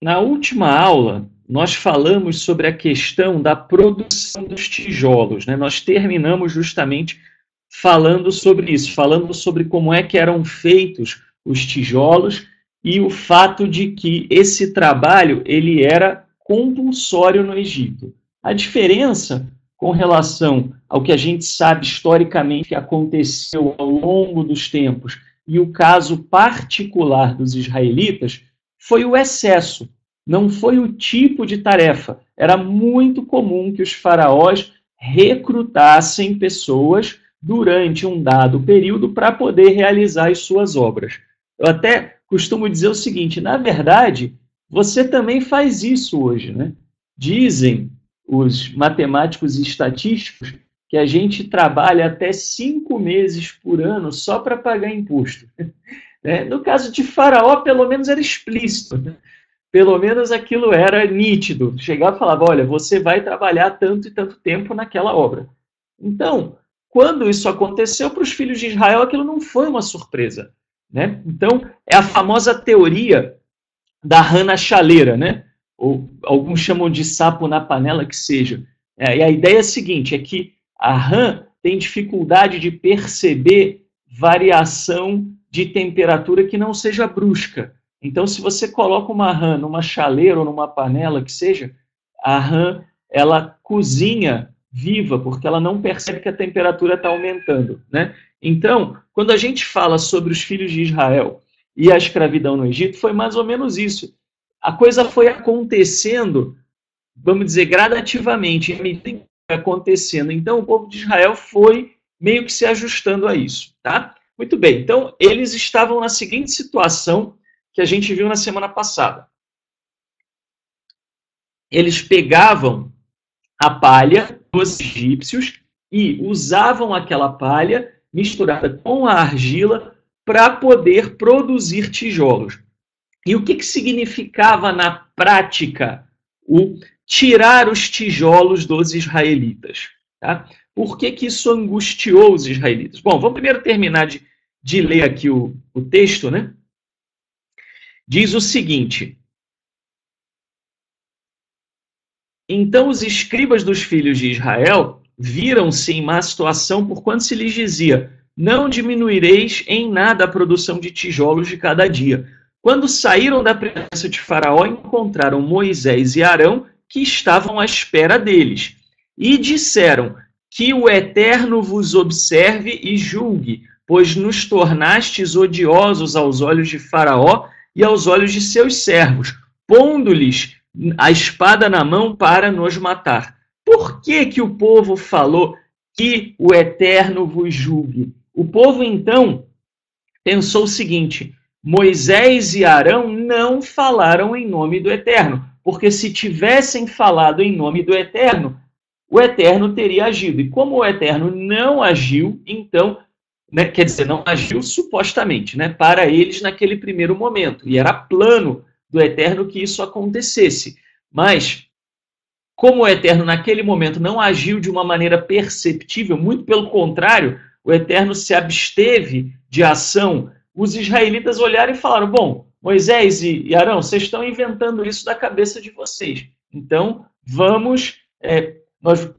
Na última aula, nós falamos sobre a questão da produção dos tijolos, né? Nós terminamos justamente falando sobre isso, falando sobre como é que eram feitos os tijolos e o fato de que esse trabalho ele era compulsório no Egito. A diferença com relação ao que a gente sabe historicamente que aconteceu ao longo dos tempos e o caso particular dos israelitas foi o excesso, não foi o tipo de tarefa. Era muito comum que os faraós recrutassem pessoas durante um dado período para poder realizar as suas obras. Eu até costumo dizer o seguinte, na verdade, você também faz isso hoje, né? Dizem os matemáticos e estatísticos que a gente trabalha até 5 meses por ano só para pagar imposto. No caso de Faraó, pelo menos era explícito. Pelo menos aquilo era nítido. Chegava e falava, olha, você vai trabalhar tanto e tanto tempo naquela obra. Então, quando isso aconteceu para os filhos de Israel, aquilo não foi uma surpresa. Né? Então, é a famosa teoria da rã na chaleira, né? Ou alguns chamam de sapo na panela, que seja. E a ideia é a seguinte, é que a rã tem dificuldade de perceber variação de temperatura que não seja brusca. Então, se você coloca uma rã numa chaleira ou numa panela, que seja, a rã, ela cozinha viva, porque ela não percebe que a temperatura está aumentando, né? Então, quando a gente fala sobre os filhos de Israel e a escravidão no Egito, foi mais ou menos isso. A coisa foi acontecendo, vamos dizer, gradativamente, à medida que foi acontecendo. Então, o povo de Israel foi meio que se ajustando a isso, tá? Muito bem, então, eles estavam na seguinte situação que a gente viu na semana passada. Eles pegavam a palha dos egípcios e usavam aquela palha misturada com a argila para poder produzir tijolos. E o que significava na prática o tirar os tijolos dos israelitas? Tá? Por que isso angustiou os israelitas? Bom, vamos primeiro terminar de ler aqui o texto, né? Diz o seguinte: então os escribas dos filhos de Israel viram-se em má situação porquanto se lhes dizia, não diminuireis em nada a produção de tijolos de cada dia. Quando saíram da presença de Faraó, encontraram Moisés e Arão, que estavam à espera deles. E disseram, que o Eterno vos observe e julgue, pois nos tornastes odiosos aos olhos de Faraó e aos olhos de seus servos, pondo-lhes a espada na mão para nos matar. Por que o povo falou que o Eterno vos julgue? O povo, então, pensou o seguinte, Moisés e Arão não falaram em nome do Eterno, porque se tivessem falado em nome do Eterno, o Eterno teria agido. E como o Eterno não agiu, então, né, quer dizer, não agiu supostamente, né, para eles naquele primeiro momento. E era plano do Eterno que isso acontecesse. Mas, como o Eterno naquele momento não agiu de uma maneira perceptível, muito pelo contrário, o Eterno se absteve de ação, os israelitas olharam e falaram, bom, Moisés e Arão, vocês estão inventando isso da cabeça de vocês. Então, vamos,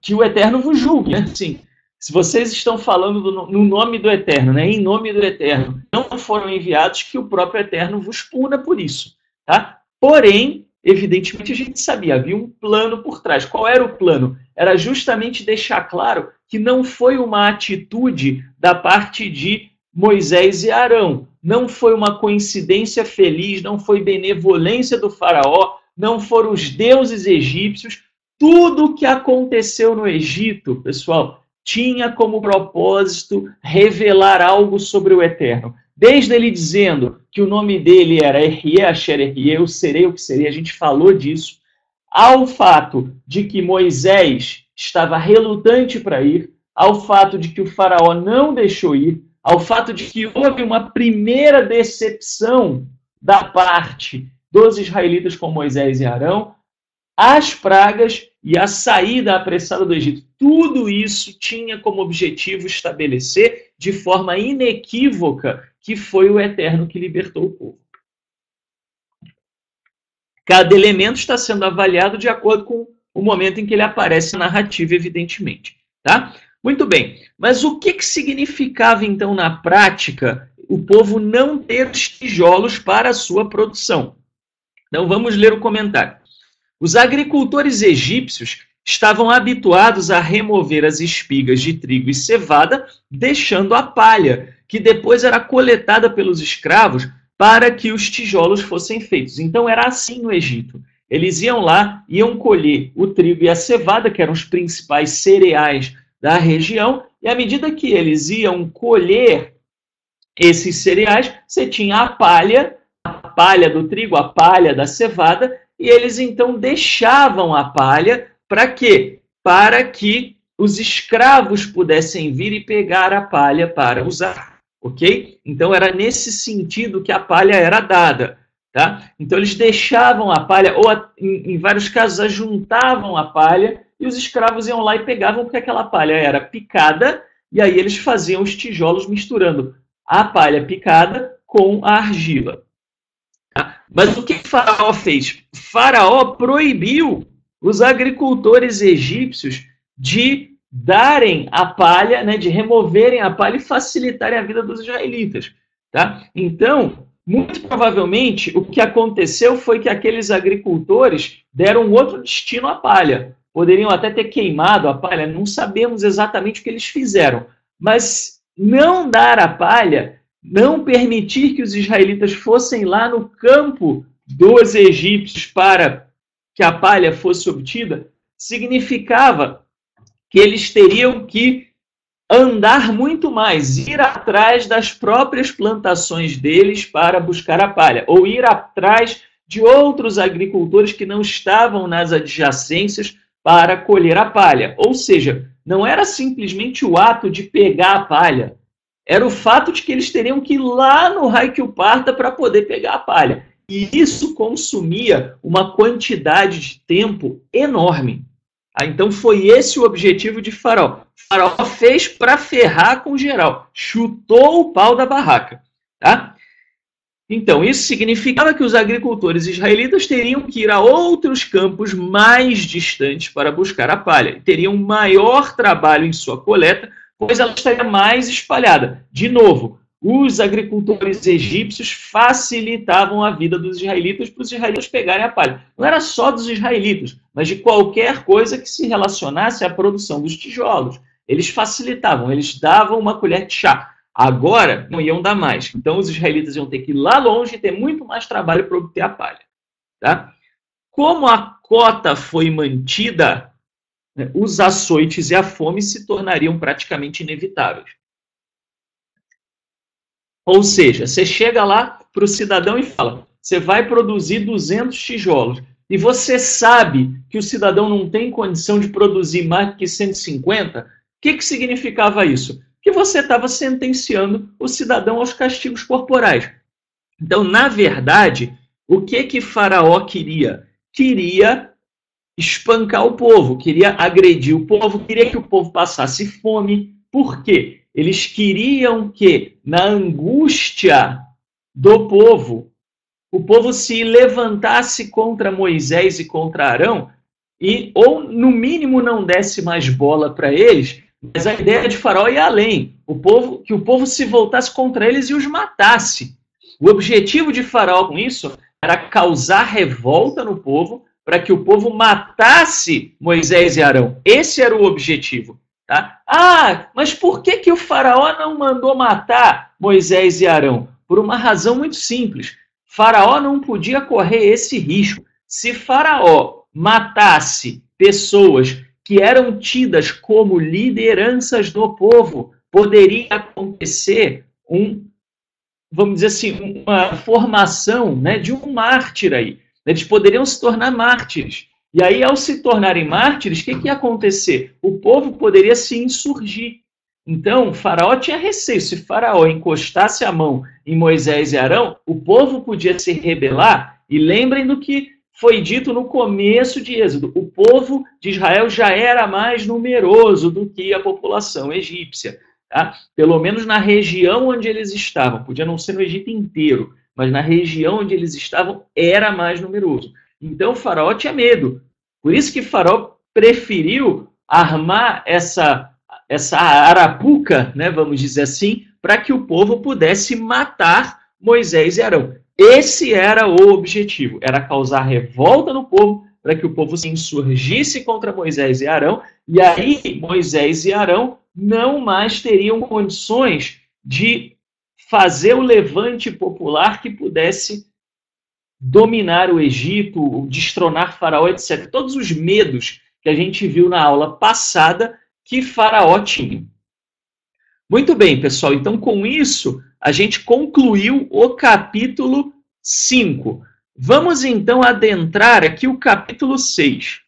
que o Eterno vos julgue. Né? Assim, se vocês estão falando no nome do Eterno, né, em nome do Eterno, não foram enviados, que o próprio Eterno vos puna por isso. Tá? Porém, evidentemente, a gente sabia, havia um plano por trás. Qual era o plano? Era justamente deixar claro que não foi uma atitude da parte de Moisés e Arão. Não foi uma coincidência feliz, não foi benevolência do faraó, não foram os deuses egípcios. Tudo o que aconteceu no Egito, pessoal, tinha como propósito revelar algo sobre o Eterno. Desde ele dizendo que o nome dele era Errie, Asher Errie, eu serei o que serei, a gente falou disso, ao fato de que Moisés estava relutante para ir, ao fato de que o faraó não deixou ir, ao fato de que houve uma primeira decepção da parte dos israelitas com Moisés e Arão, as pragas e a saída apressada do Egito. Tudo isso tinha como objetivo estabelecer de forma inequívoca que foi o Eterno que libertou o povo. Cada elemento está sendo avaliado de acordo com o momento em que ele aparece na narrativa, evidentemente. Tá? Muito bem, mas o que significava, então, na prática, o povo não ter os tijolos para a sua produção? Então, vamos ler o comentário. Os agricultores egípcios estavam habituados a remover as espigas de trigo e cevada, deixando a palha, que depois era coletada pelos escravos para que os tijolos fossem feitos. Então, era assim no Egito. Eles iam lá, iam colher o trigo e a cevada, que eram os principais cereais da região, e à medida que eles iam colher esses cereais, você tinha a palha do trigo, a palha da cevada, e eles então deixavam a palha para quê? Para que os escravos pudessem vir e pegar a palha para usar, ok? Então era nesse sentido que a palha era dada, tá? Então eles deixavam a palha, ou em vários casos ajuntavam a palha, e os escravos iam lá e pegavam, porque aquela palha era picada, e aí eles faziam os tijolos misturando a palha picada com a argila. Tá? Mas o que Faraó fez? Faraó proibiu os agricultores egípcios de darem a palha, né, de removerem a palha e facilitarem a vida dos israelitas. Tá? Então, muito provavelmente, o que aconteceu foi que aqueles agricultores deram outro destino à palha. Poderiam até ter queimado a palha, não sabemos exatamente o que eles fizeram. Mas não dar a palha, não permitir que os israelitas fossem lá no campo dos egípcios para que a palha fosse obtida, significava que eles teriam que andar muito mais, ir atrás das próprias plantações deles para buscar a palha, ou ir atrás de outros agricultores que não estavam nas adjacências para colher a palha. Ou seja, não era simplesmente o ato de pegar a palha, era o fato de que eles teriam que ir lá no raio que o parta para poder pegar a palha. E isso consumia uma quantidade de tempo enorme. Então foi esse o objetivo de Faraó. Faraó fez para ferrar com geral, chutou o pau da barraca. Tá? Então, isso significava que os agricultores israelitas teriam que ir a outros campos mais distantes para buscar a palha. Teriam maior trabalho em sua coleta, pois ela estaria mais espalhada. De novo, os agricultores egípcios facilitavam a vida dos israelitas para os israelitas pegarem a palha. Não era só dos israelitas, mas de qualquer coisa que se relacionasse à produção dos tijolos. Eles facilitavam, eles davam uma colher de chá. Agora, não iam dar mais. Então, os israelitas iam ter que ir lá longe e ter muito mais trabalho para obter a palha. Tá? Como a cota foi mantida, né, os açoites e a fome se tornariam praticamente inevitáveis. Ou seja, você chega lá para o cidadão e fala, você vai produzir 200 tijolos. E você sabe que o cidadão não tem condição de produzir mais do que 150, o que significava isso? Que você estava sentenciando o cidadão aos castigos corporais. Então, na verdade, o que Faraó queria? Queria espancar o povo, queria agredir o povo, queria que o povo passasse fome. Por quê? Eles queriam que, na angústia do povo, o povo se levantasse contra Moisés e contra Arão e, ou, no mínimo, não desse mais bola para eles, mas a ideia de Faraó ia além. Que o povo se voltasse contra eles e os matasse. O objetivo de Faraó com isso era causar revolta no povo para que o povo matasse Moisés e Arão. Esse era o objetivo. Tá? Ah, mas por que o Faraó não mandou matar Moisés e Arão? Por uma razão muito simples. Faraó não podia correr esse risco. Se Faraó matasse pessoas que eram tidas como lideranças do povo, poderia acontecer vamos dizer assim, uma formação, né, de um mártir aí. Eles poderiam se tornar mártires. E aí, ao se tornarem mártires, o que ia acontecer? O povo poderia se insurgir. Então, Faraó tinha receio. Se Faraó encostasse a mão em Moisés e Arão, o povo podia se rebelar. E lembrem do que foi dito no começo de Êxodo. O povo de Israel já era mais numeroso do que a população egípcia. Tá? Pelo menos na região onde eles estavam. Podia não ser no Egito inteiro, mas na região onde eles estavam era mais numeroso. Então o faraó tinha medo. Por isso que o faraó preferiu armar essa arapuca, né, vamos dizer assim, para que o povo pudesse matar Moisés e Arão. Esse era o objetivo, era causar revolta no povo, para que o povo se insurgisse contra Moisés e Arão, e aí Moisés e Arão não mais teriam condições de fazer o levante popular que pudesse dominar o Egito, destronar Faraó, etc. Todos os medos que a gente viu na aula passada que Faraó tinha. Muito bem, pessoal. Então, com isso, a gente concluiu o capítulo 5. Vamos, então, adentrar aqui o capítulo 6.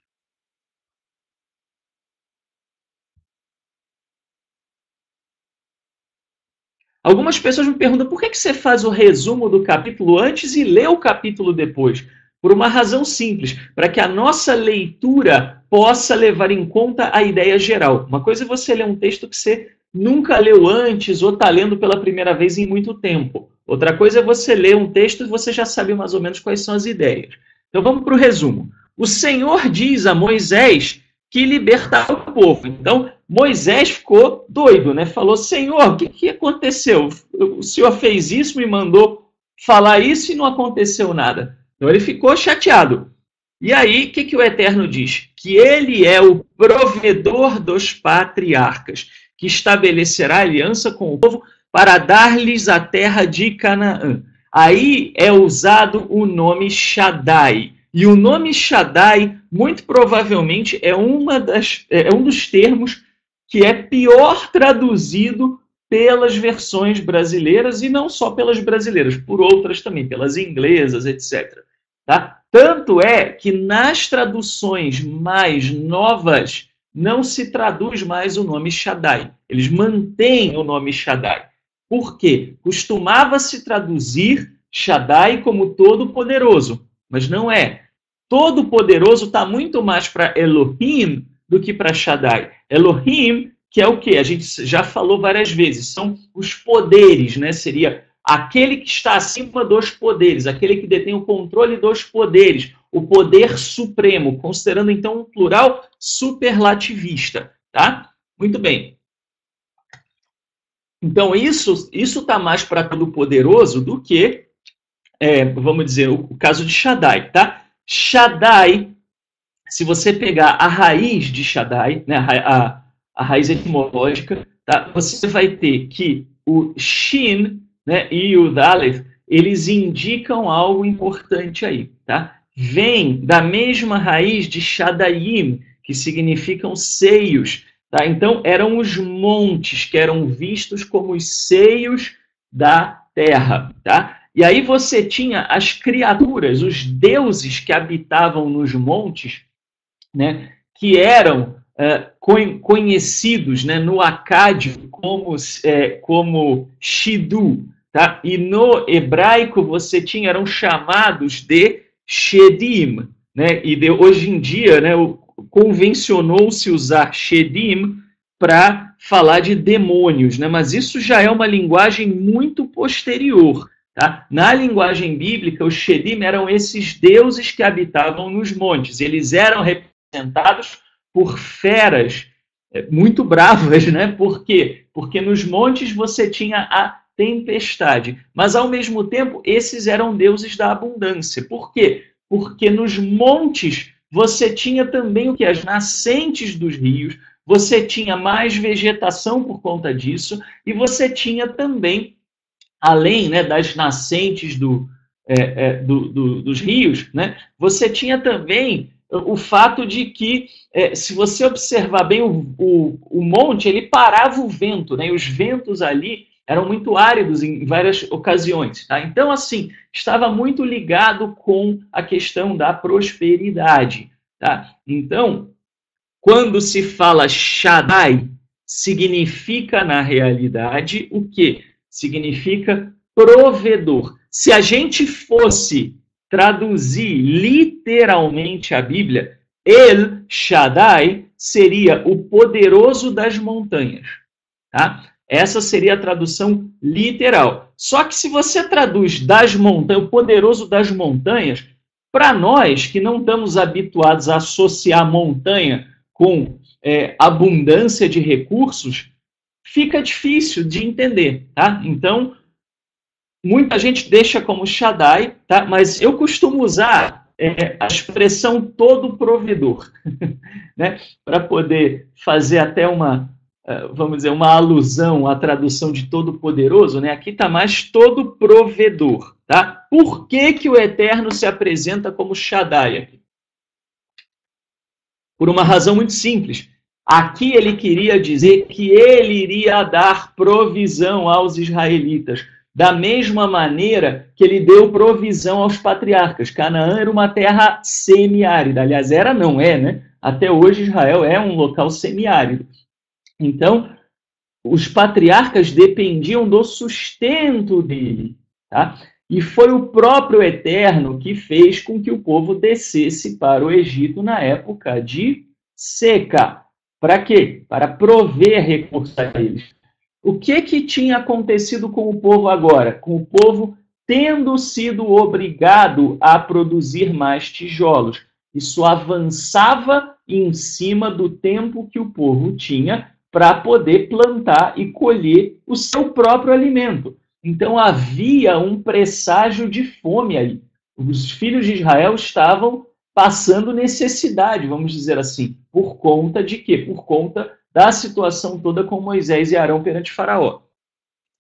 Algumas pessoas me perguntam por que você faz o resumo do capítulo antes e lê o capítulo depois? Por uma razão simples, para que a nossa leitura possa levar em conta a ideia geral. Uma coisa é você ler um texto que você nunca leu antes ou está lendo pela primeira vez em muito tempo. Outra coisa é você ler um texto e você já sabe mais ou menos quais são as ideias. Então vamos para o resumo. O Senhor diz a Moisés que libertará o povo. Então, Moisés ficou doido, né? Falou, Senhor, o que aconteceu? O Senhor fez isso, me mandou falar isso e não aconteceu nada. Então ele ficou chateado. E aí, o que o Eterno diz? Que ele é o provedor dos patriarcas, que estabelecerá aliança com o povo para dar-lhes a terra de Canaã. Aí é usado o nome Shaddai. E o nome Shaddai, muito provavelmente, é um dos termos que é pior traduzido pelas versões brasileiras, e não só pelas brasileiras, por outras também, pelas inglesas, etc. Tá? Tanto é que nas traduções mais novas não se traduz mais o nome Shaddai. Eles mantêm o nome Shaddai. Por quê? Costumava-se traduzir Shaddai como Todo-Poderoso, mas não é. Todo-Poderoso está muito mais para Elohim do que para Shaddai. Elohim, que é o quê? A gente já falou várias vezes, são os poderes, né? Seria aquele que está acima dos poderes, aquele que detém o controle dos poderes, o poder supremo, considerando então um plural superlativista, tá? Muito bem. Então isso está mais para Todo-Poderoso do que, vamos dizer, o caso de Shaddai, tá? Shaddai, se você pegar a raiz de Shaddai, né, a raiz etimológica, tá, você vai ter que o Shin, né, e o Daleth, eles indicam algo importante aí. Tá? Vem da mesma raiz de Shaddayim, que significam seios. Tá? Então, eram os montes que eram vistos como os seios da terra. Tá? E aí você tinha as criaturas, os deuses que habitavam nos montes, né, que eram conhecidos, né, no acádio como Shidu. Tá? E no hebraico você tinha, eram chamados de Shedim. Né? E hoje em dia, né, convencionou-se usar Shedim para falar de demônios, né? Mas isso já é uma linguagem muito posterior. Tá? Na linguagem bíblica, os Shedim eram esses deuses que habitavam nos montes. Eles eram representados por feras muito bravas, né? Por quê? Porque nos montes você tinha a tempestade, mas ao mesmo tempo esses eram deuses da abundância. Por quê? Porque nos montes você tinha também o que? As nascentes dos rios, você tinha mais vegetação por conta disso, e você tinha também, além, né, das nascentes dos rios, né, você tinha também o fato de que, se você observar bem o monte, ele parava o vento, né, e os ventos ali eram muito áridos em várias ocasiões. Tá? Então, assim, estava muito ligado com a questão da prosperidade. Tá? Então, quando se fala Shaddai, significa, na realidade, o quê? Significa provedor. Se a gente fosse traduzir literalmente a Bíblia, El Shaddai seria o poderoso das montanhas. Tá? Essa seria a tradução literal. Só que se você traduz das montanhas, o poderoso das montanhas, Para nós que não estamos habituados a associar montanha com abundância de recursos, fica difícil de entender, tá? Então, muita gente deixa como Shaddai, tá? Mas eu costumo usar a expressão todo provedor, né? Para poder fazer até uma, vamos dizer, uma alusão à tradução de todo poderoso, né? Aqui está mais todo provedor, tá? Por que que o Eterno se apresenta como Shaddai aqui? Por uma razão muito simples. Aqui ele queria dizer que ele iria dar provisão aos israelitas, da mesma maneira que ele deu provisão aos patriarcas. Canaã era uma terra semiárida. Aliás, era, não é, né? Até hoje Israel é um local semiárido. Então, os patriarcas dependiam do sustento dele, tá? E foi o próprio Eterno que fez com que o povo descesse para o Egito na época de seca. Para quê? Para prover recursos a eles. O que tinha acontecido com o povo agora? Com o povo tendo sido obrigado a produzir mais tijolos. Isso avançava em cima do tempo que o povo tinha para poder plantar e colher o seu próprio alimento. Então havia um presságio de fome ali. Os filhos de Israel estavam passando necessidade, vamos dizer assim. Por conta de quê? Por conta da situação toda com Moisés e Arão perante Faraó.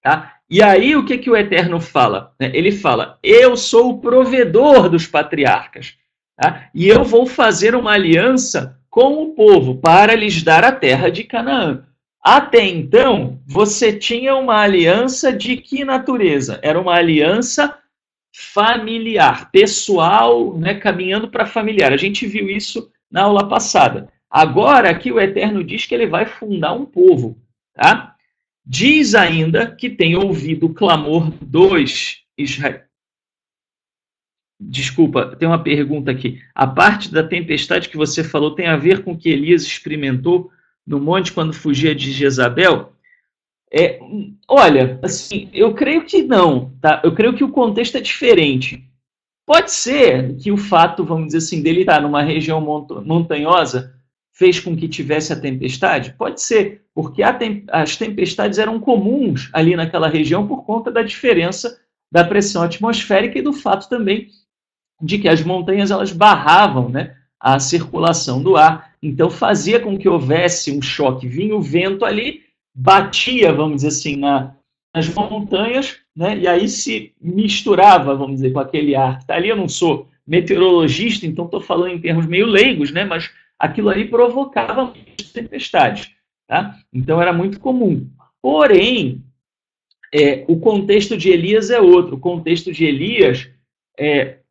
Tá? E aí o que o Eterno fala? Ele fala, eu sou o provedor dos patriarcas, tá? E eu vou fazer uma aliança com o povo para lhes dar a terra de Canaã. Até então, você tinha uma aliança de que natureza? Era uma aliança familiar, pessoal, né, caminhando para familiar. A gente viu isso na aula passada. Agora, aqui o Eterno diz que ele vai fundar um povo. Tá? Diz ainda que tem ouvido o clamor dos Israel. Desculpa, tem uma pergunta aqui. A parte da tempestade que você falou tem a ver com o que Elias experimentou no monte quando fugia de Jezabel? Olha, assim, eu creio que não, tá? Eu creio que o contexto é diferente. Pode ser que o fato, vamos dizer assim, dele estar numa região montanhosa fez com que tivesse a tempestade? Pode ser, porque as tempestades eram comuns ali naquela região por conta da diferença da pressão atmosférica e do fato também de que as montanhas elas barravam, né, a circulação do ar. Então fazia com que houvesse um choque. Vinha o vento ali, batia, vamos dizer assim, nas montanhas, né, e aí se misturava, vamos dizer, com aquele ar que está ali. Eu não sou meteorologista, então estou falando em termos meio leigos, né, mas aquilo ali provocava tempestades. Tá? Então era muito comum. Porém, o contexto de Elias é outro. O contexto de Elias,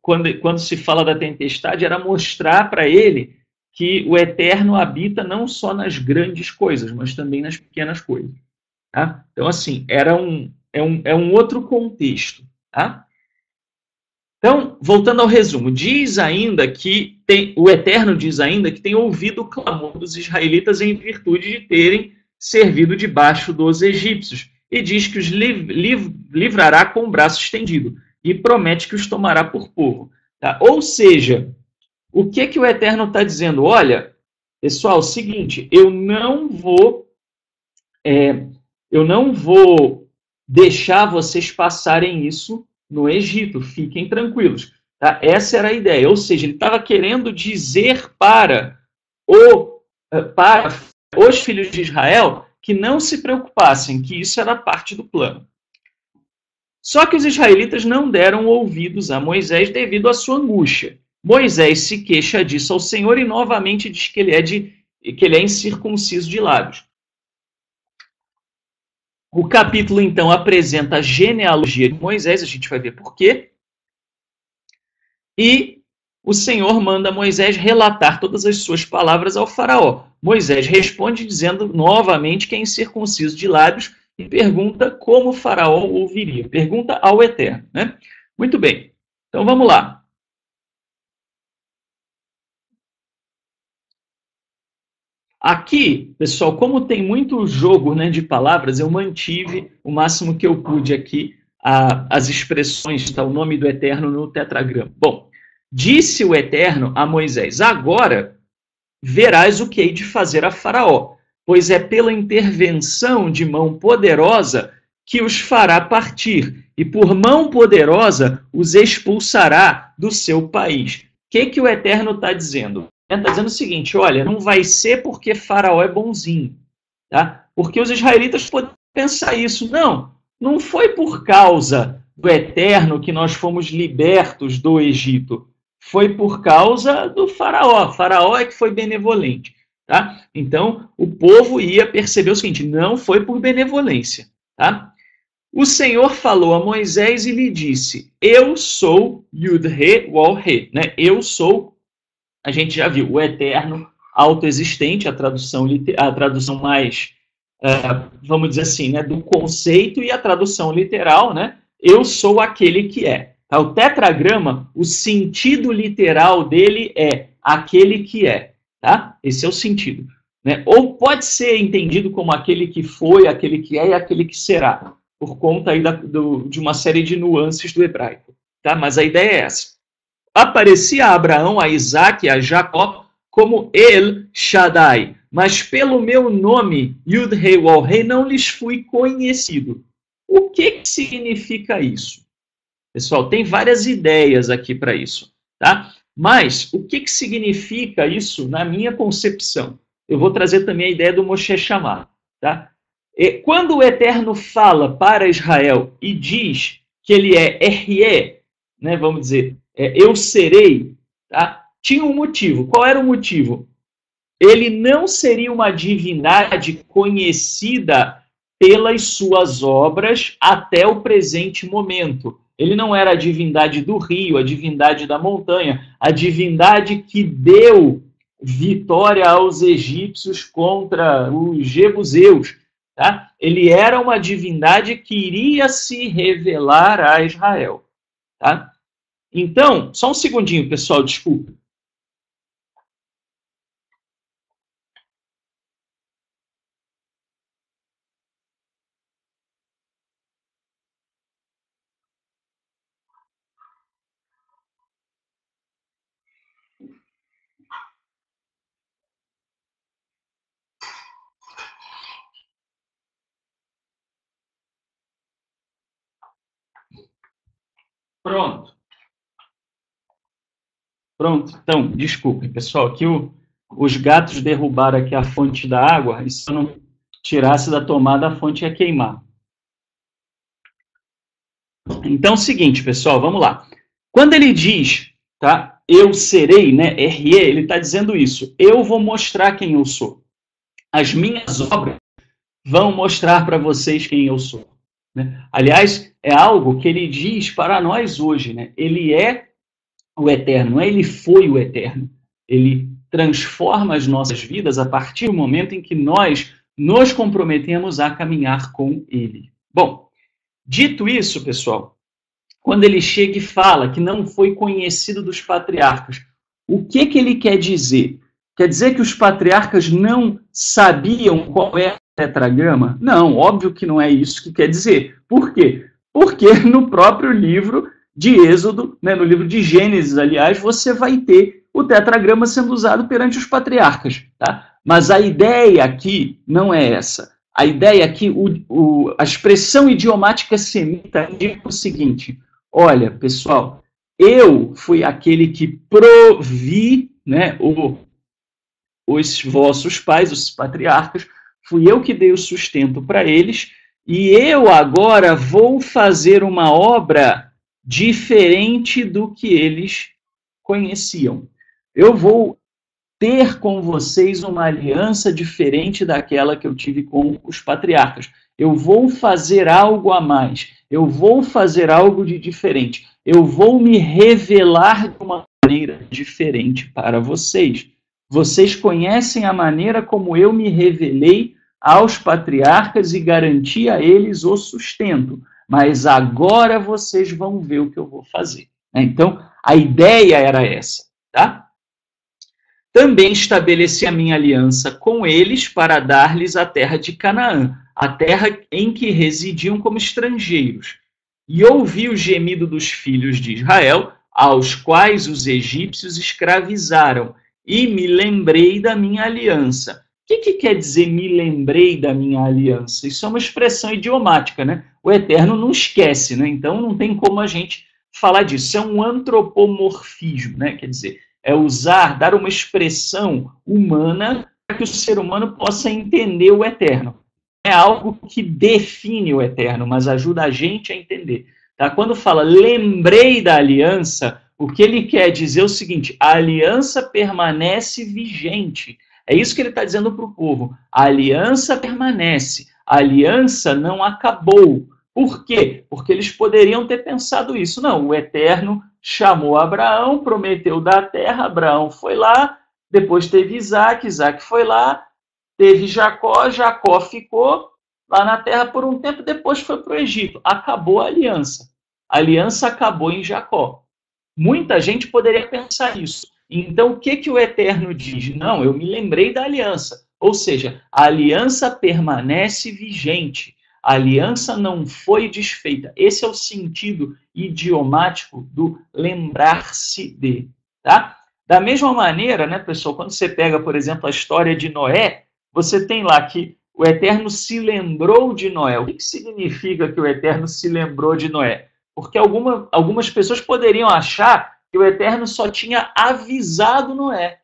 quando se fala da tempestade, era mostrar para ele que o Eterno habita não só nas grandes coisas, mas também nas pequenas coisas. Tá? Então, assim, é um outro contexto. Tá? Então, voltando ao resumo, o Eterno diz ainda que tem ouvido o clamor dos israelitas em virtude de terem servido debaixo dos egípcios, e diz que os livrará com o braço estendido, e promete que os tomará por povo. Tá? Ou seja, o que o Eterno está dizendo? Olha, pessoal, seguinte, eu não vou deixar vocês passarem isso no Egito, fiquem tranquilos. Tá? Essa era a ideia, ou seja, ele estava querendo dizer para os filhos de Israel que não se preocupassem, que isso era parte do plano. Só que os israelitas não deram ouvidos a Moisés devido à sua angústia. Moisés se queixa disso ao Senhor e novamente diz que ele é incircunciso de lábios. O capítulo, então, apresenta a genealogia de Moisés, a gente vai ver por quê. E o Senhor manda Moisés relatar todas as suas palavras ao faraó. Moisés responde dizendo novamente que é incircunciso de lábios e pergunta como o faraó ouviria. Pergunta ao Eterno. Né? Muito bem, então vamos lá. Aqui, pessoal, como tem muito jogo, né, de palavras, eu mantive o máximo que eu pude aqui as expressões, tá, o nome do Eterno no tetragrama. Bom, Disse o Eterno a Moisés: agora verás o que hei de fazer a Faraó, pois é pela intervenção de mão poderosa que os fará partir, e por mão poderosa os expulsará do seu país. O que o Eterno está dizendo? Ele está dizendo o seguinte: olha, não vai ser porque Faraó é bonzinho, tá? Porque os israelitas podem pensar isso. Não foi por causa do Eterno que nós fomos libertos do Egito. Foi por causa do Faraó. Faraó é que foi benevolente. Tá? Então, o povo ia perceber o seguinte: não foi por benevolência. Tá? O Senhor falou a Moisés e lhe disse: eu sou Yud-He Wal-He. Né? Eu sou, a gente já viu, o Eterno autoexistente, a tradução mais, vamos dizer assim, né, do conceito, e a tradução literal, né? Eu sou aquele que é. Tá? O tetragrama, o sentido literal dele é aquele que é. Tá? Esse é o sentido. Né? Ou pode ser entendido como aquele que foi, aquele que é e aquele que será, por conta aí de uma série de nuances do hebraico. Tá? Mas a ideia é essa. Aparecia a Abraão, a Isaac e a Jacó como El Shaddai, mas pelo meu nome, Yud-Hei Wal-Hei, não lhes fui conhecido. O que significa isso? Pessoal, tem várias ideias aqui para isso, tá? Mas o que significa isso na minha concepção? Eu vou trazer também a ideia do Moshe Shammah, tá? Quando o Eterno fala para Israel e diz que ele é Ehyeh, né, vamos dizer, eu serei, tá? Tinha um motivo. Qual era o motivo? Ele não seria uma divindade conhecida pelas suas obras até o presente momento. Ele não era a divindade do rio, a divindade da montanha, a divindade que deu vitória aos egípcios contra os jebuseus. Tá? Ele era uma divindade que iria se revelar a Israel. Tá? Então, só um segundinho, pessoal, desculpa. Pronto. Pronto. Então, desculpe, pessoal, aqui os gatos derrubaram aqui a fonte da água, e se eu não tirasse da tomada, a fonte ia queimar. Então, é o seguinte, pessoal, vamos lá. Quando ele diz, tá, eu serei, né, Ehyeh, ele está dizendo isso. Eu vou mostrar quem eu sou. As minhas obras vão mostrar para vocês quem eu sou. Né? Aliás, é algo que ele diz para nós hoje. Né? Ele é o Eterno, não é ele foi o Eterno. Ele transforma as nossas vidas a partir do momento em que nós nos comprometemos a caminhar com ele. Bom, dito isso, pessoal, quando ele chega e fala que não foi conhecido dos patriarcas, o que ele quer dizer? Quer dizer que os patriarcas não sabiam qual era o tetragrama? Não, óbvio que não é isso que quer dizer. Por quê? Porque no próprio livro de Êxodo, né, no livro de Gênesis, aliás, você vai ter o tetragrama sendo usado perante os patriarcas. Tá? Mas a ideia aqui não é essa. A ideia aqui, a expressão idiomática semita indica o seguinte: olha, pessoal, eu fui aquele que provi, né, os vossos pais, os patriarcas, fui eu que dei o sustento para eles, e eu agora vou fazer uma obra diferente do que eles conheciam. Eu vou ter com vocês uma aliança diferente daquela que eu tive com os patriarcas. Eu vou fazer algo a mais. Eu vou fazer algo de diferente. Eu vou me revelar de uma maneira diferente para vocês. Vocês conhecem a maneira como eu me revelei aos patriarcas e garanti a eles o sustento. Mas agora vocês vão ver o que eu vou fazer. Então, a ideia era essa, tá? Também estabeleci a minha aliança com eles para dar-lhes a terra de Canaã, a terra em que residiam como estrangeiros. E ouvi o gemido dos filhos de Israel aos quais os egípcios escravizaram, e me lembrei da minha aliança. O que quer dizer me lembrei da minha aliança? Isso é uma expressão idiomática, né? O Eterno não esquece, né? Então não tem como a gente falar disso. Isso é um antropomorfismo, né? Quer dizer, é usar, dar uma expressão humana para que o ser humano possa entender o Eterno. É algo que define o Eterno, mas ajuda a gente a entender. Tá? Quando fala lembrei da aliança, o que ele quer dizer é o seguinte: a aliança permanece vigente. É isso que ele está dizendo para o povo. A aliança permanece. A aliança não acabou. Por quê? Porque eles poderiam ter pensado isso. Não, o Eterno chamou Abraão, prometeu dar a terra, Abraão foi lá, depois teve Isaac, Isaac foi lá, teve Jacó, Jacó ficou lá na terra por um tempo, depois foi para o Egito. Acabou a aliança. A aliança acabou em Jacó. Muita gente poderia pensar isso. Então, o que o Eterno diz? Não, eu me lembrei da aliança. Ou seja, a aliança permanece vigente. A aliança não foi desfeita. Esse é o sentido idiomático do lembrar-se de. Tá? Da mesma maneira, né, pessoal, quando você pega, por exemplo, a história de Noé, você tem lá que o Eterno se lembrou de Noé. O que significa que o Eterno se lembrou de Noé? Porque algumas pessoas poderiam achar que o Eterno só tinha avisado Noé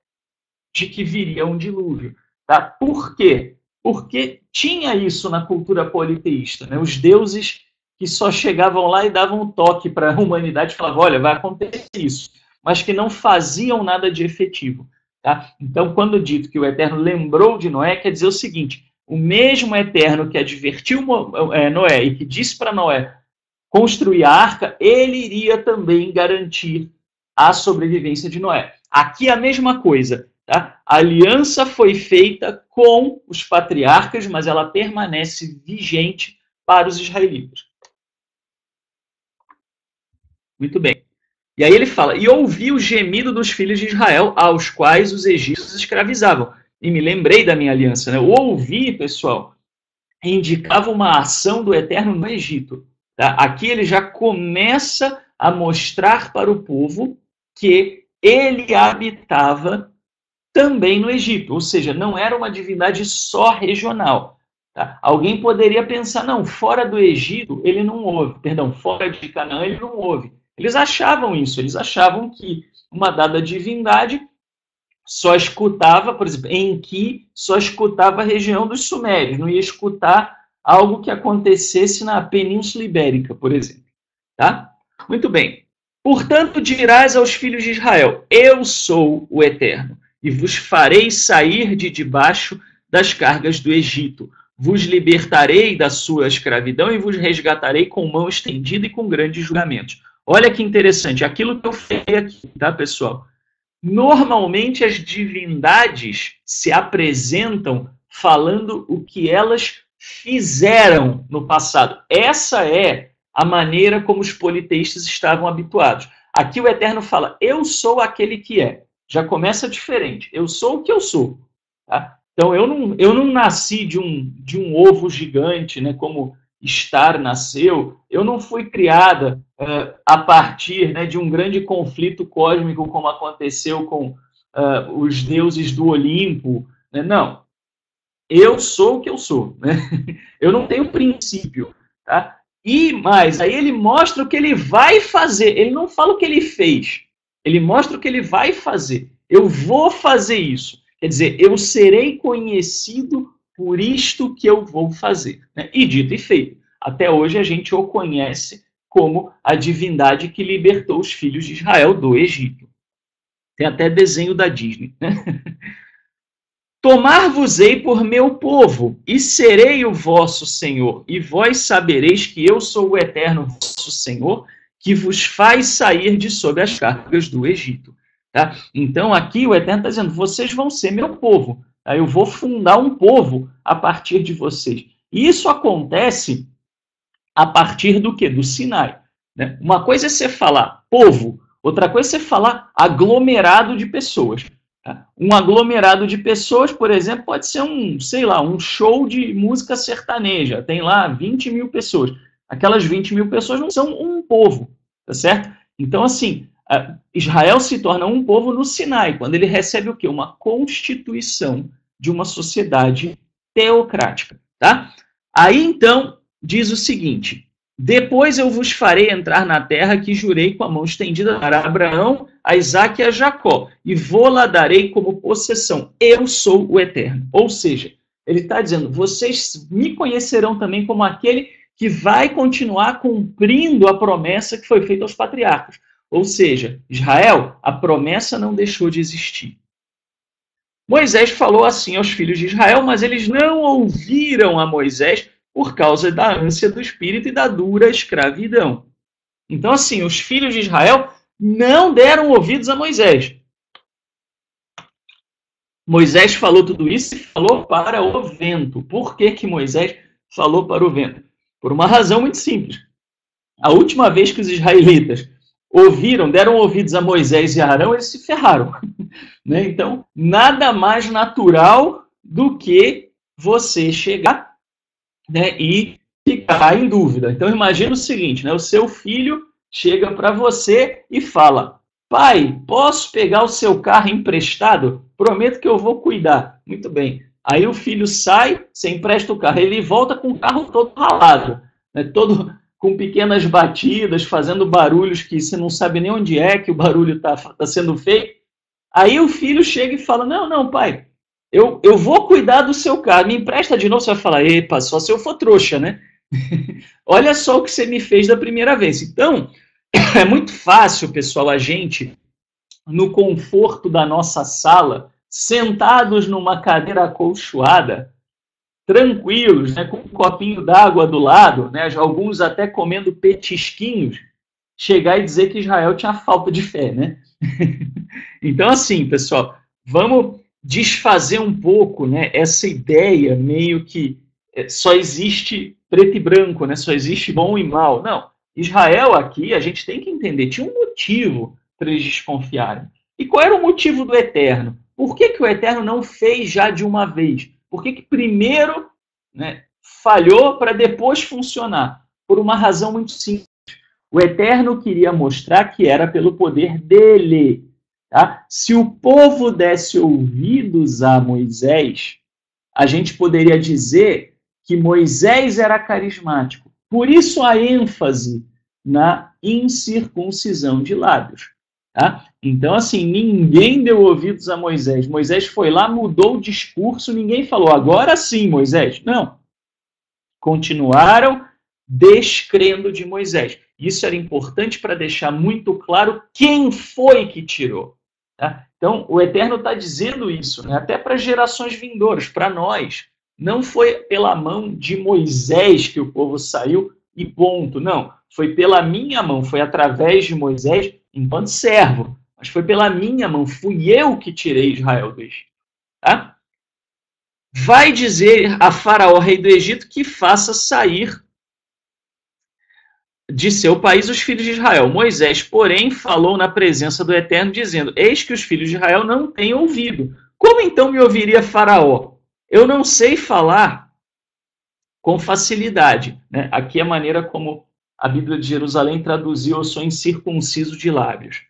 de que viria um dilúvio. Tá? Por quê? Porque tinha isso na cultura politeísta. Né? Os deuses que só chegavam lá e davam um toque para a humanidade, falavam, olha, vai acontecer isso, mas que não faziam nada de efetivo. Tá? Então, quando dito que o Eterno lembrou de Noé, quer dizer o seguinte: o mesmo Eterno que advertiu Noé e que disse para Noé construir a arca, ele iria também garantir a sobrevivência de Noé. Aqui a mesma coisa. Tá? A aliança foi feita com os patriarcas, mas ela permanece vigente para os israelitas. Muito bem. E aí ele fala, e ouvi o gemido dos filhos de Israel, aos quais os egípcios escravizavam. E me lembrei da minha aliança. Né? O ouvir, pessoal, indicava uma ação do Eterno no Egito. Tá? Aqui ele já começa a mostrar para o povo que ele habitava também no Egito, ou seja, não era uma divindade só regional. Tá? Alguém poderia pensar, não, fora do Egito ele não houve, perdão, fora de Canaã ele não houve. Eles achavam isso, eles achavam que uma dada divindade só escutava, por exemplo, Enki só escutava a região dos Sumérios, não ia escutar algo que acontecesse na Península Ibérica, por exemplo. Tá? Muito bem. Portanto, dirás aos filhos de Israel, eu sou o Eterno, e vos farei sair de debaixo das cargas do Egito. Vos libertarei da sua escravidão e vos resgatarei com mão estendida e com grandes julgamentos. Olha que interessante, aquilo que eu falei aqui, tá, pessoal? Normalmente as divindades se apresentam falando o que elas fizeram no passado. Essa é a maneira como os politeístas estavam habituados. Aqui o Eterno fala, eu sou aquele que é. Já começa diferente. Eu sou o que eu sou. Tá? Então, eu não nasci de um ovo gigante, né, como Star nasceu. Eu não fui criada a partir, né, de um grande conflito cósmico, como aconteceu com os deuses do Olimpo. Né? Não. Eu sou o que eu sou. Né? Eu não tenho princípio. Tá? E mais, aí ele mostra o que ele vai fazer. Ele não fala o que ele fez. Ele mostra o que ele vai fazer. Eu vou fazer isso. Quer dizer, eu serei conhecido por isto que eu vou fazer. Né? E dito e feito. Até hoje a gente o conhece como a divindade que libertou os filhos de Israel do Egito. Tem até desenho da Disney. Né? Tomar-vos-ei por meu povo, e serei o vosso Senhor, e vós sabereis que eu sou o Eterno vosso Senhor, que vos faz sair de sob as cargas do Egito. Tá? Então aqui o Eterno está dizendo, vocês vão ser meu povo, tá? Eu vou fundar um povo a partir de vocês. E isso acontece a partir do quê? Do Sinai. Né? Uma coisa é você falar povo, outra coisa é você falar aglomerado de pessoas. Um aglomerado de pessoas, por exemplo, pode ser um show de música sertaneja. Tem lá 20 mil pessoas. Aquelas 20 mil pessoas não são um povo, tá certo? Então, assim, Israel se torna um povo no Sinai, quando ele recebe o quê? Uma constituição de uma sociedade teocrática. Tá? Aí, então, diz o seguinte: depois eu vos farei entrar na terra que jurei com a mão estendida para Abraão, a Isaque e a Jacó, e vou-la darei como possessão. Eu sou o Eterno. Ou seja, ele está dizendo, vocês me conhecerão também como aquele que vai continuar cumprindo a promessa que foi feita aos patriarcas. Ou seja, Israel, a promessa não deixou de existir. Moisés falou assim aos filhos de Israel, mas eles não ouviram a Moisés por causa da ânsia do espírito e da dura escravidão. Então, assim, os filhos de Israel não deram ouvidos a Moisés. Moisés falou tudo isso e falou para o vento. Por que Moisés falou para o vento? Por uma razão muito simples. A última vez que os israelitas deram ouvidos a Moisés e a Arão, eles se ferraram. Né? Então, nada mais natural do que você chegar, né, e ficar em dúvida. Então, imagina o seguinte, né, o seu filho chega para você e fala, pai, posso pegar o seu carro emprestado? Prometo que eu vou cuidar. Muito bem. Aí o filho sai, você empresta o carro, ele volta com o carro todo ralado, né, todo com pequenas batidas, fazendo barulhos que você não sabe nem onde é que o barulho está sendo feito. Aí o filho chega e fala, não, pai, eu vou cuidar do seu carro, me empresta de novo. Você vai falar, epa, só se eu for trouxa, né? Olha só o que você me fez da primeira vez. Então, é muito fácil, pessoal, a gente, no conforto da nossa sala, sentados numa cadeira acolchoada, tranquilos, né, com um copinho d'água do lado, né, alguns até comendo petisquinhos, chegar e dizer que Israel tinha falta de fé, né? Então, assim, pessoal, vamos desfazer um pouco, né, essa ideia meio que só existe preto e branco, né, só existe bom e mal. Não, Israel aqui, a gente tem que entender, tinha um motivo para eles desconfiarem. E qual era o motivo do Eterno? Por que o Eterno não fez já de uma vez? Por que primeiro, né, falhou para depois funcionar? Por uma razão muito simples. O Eterno queria mostrar que era pelo poder dele. Tá? Se o povo desse ouvidos a Moisés, a gente poderia dizer que Moisés era carismático. Por isso a ênfase na incircuncisão de lábios. Tá? Então, assim, ninguém deu ouvidos a Moisés. Moisés foi lá, mudou o discurso, ninguém falou, agora sim, Moisés. Não. Continuaram descrendo de Moisés. Isso era importante para deixar muito claro quem foi que tirou. Tá? Então, o Eterno está dizendo isso, né? Até para gerações vindouras, para nós. Não foi pela mão de Moisés que o povo saiu e ponto. Não, foi pela minha mão, foi através de Moisés enquanto servo. Mas foi pela minha mão, fui eu que tirei Israel do Egito. Tá? Vai dizer a Faraó, rei do Egito, que faça sair de seu país os filhos de Israel. Moisés, porém, falou na presença do Eterno, dizendo, eis que os filhos de Israel não têm ouvido. Como então me ouviria Faraó? Eu não sei falar com facilidade. Né? Aqui é a maneira como a Bíblia de Jerusalém traduziu, eu sou incircunciso de lábios.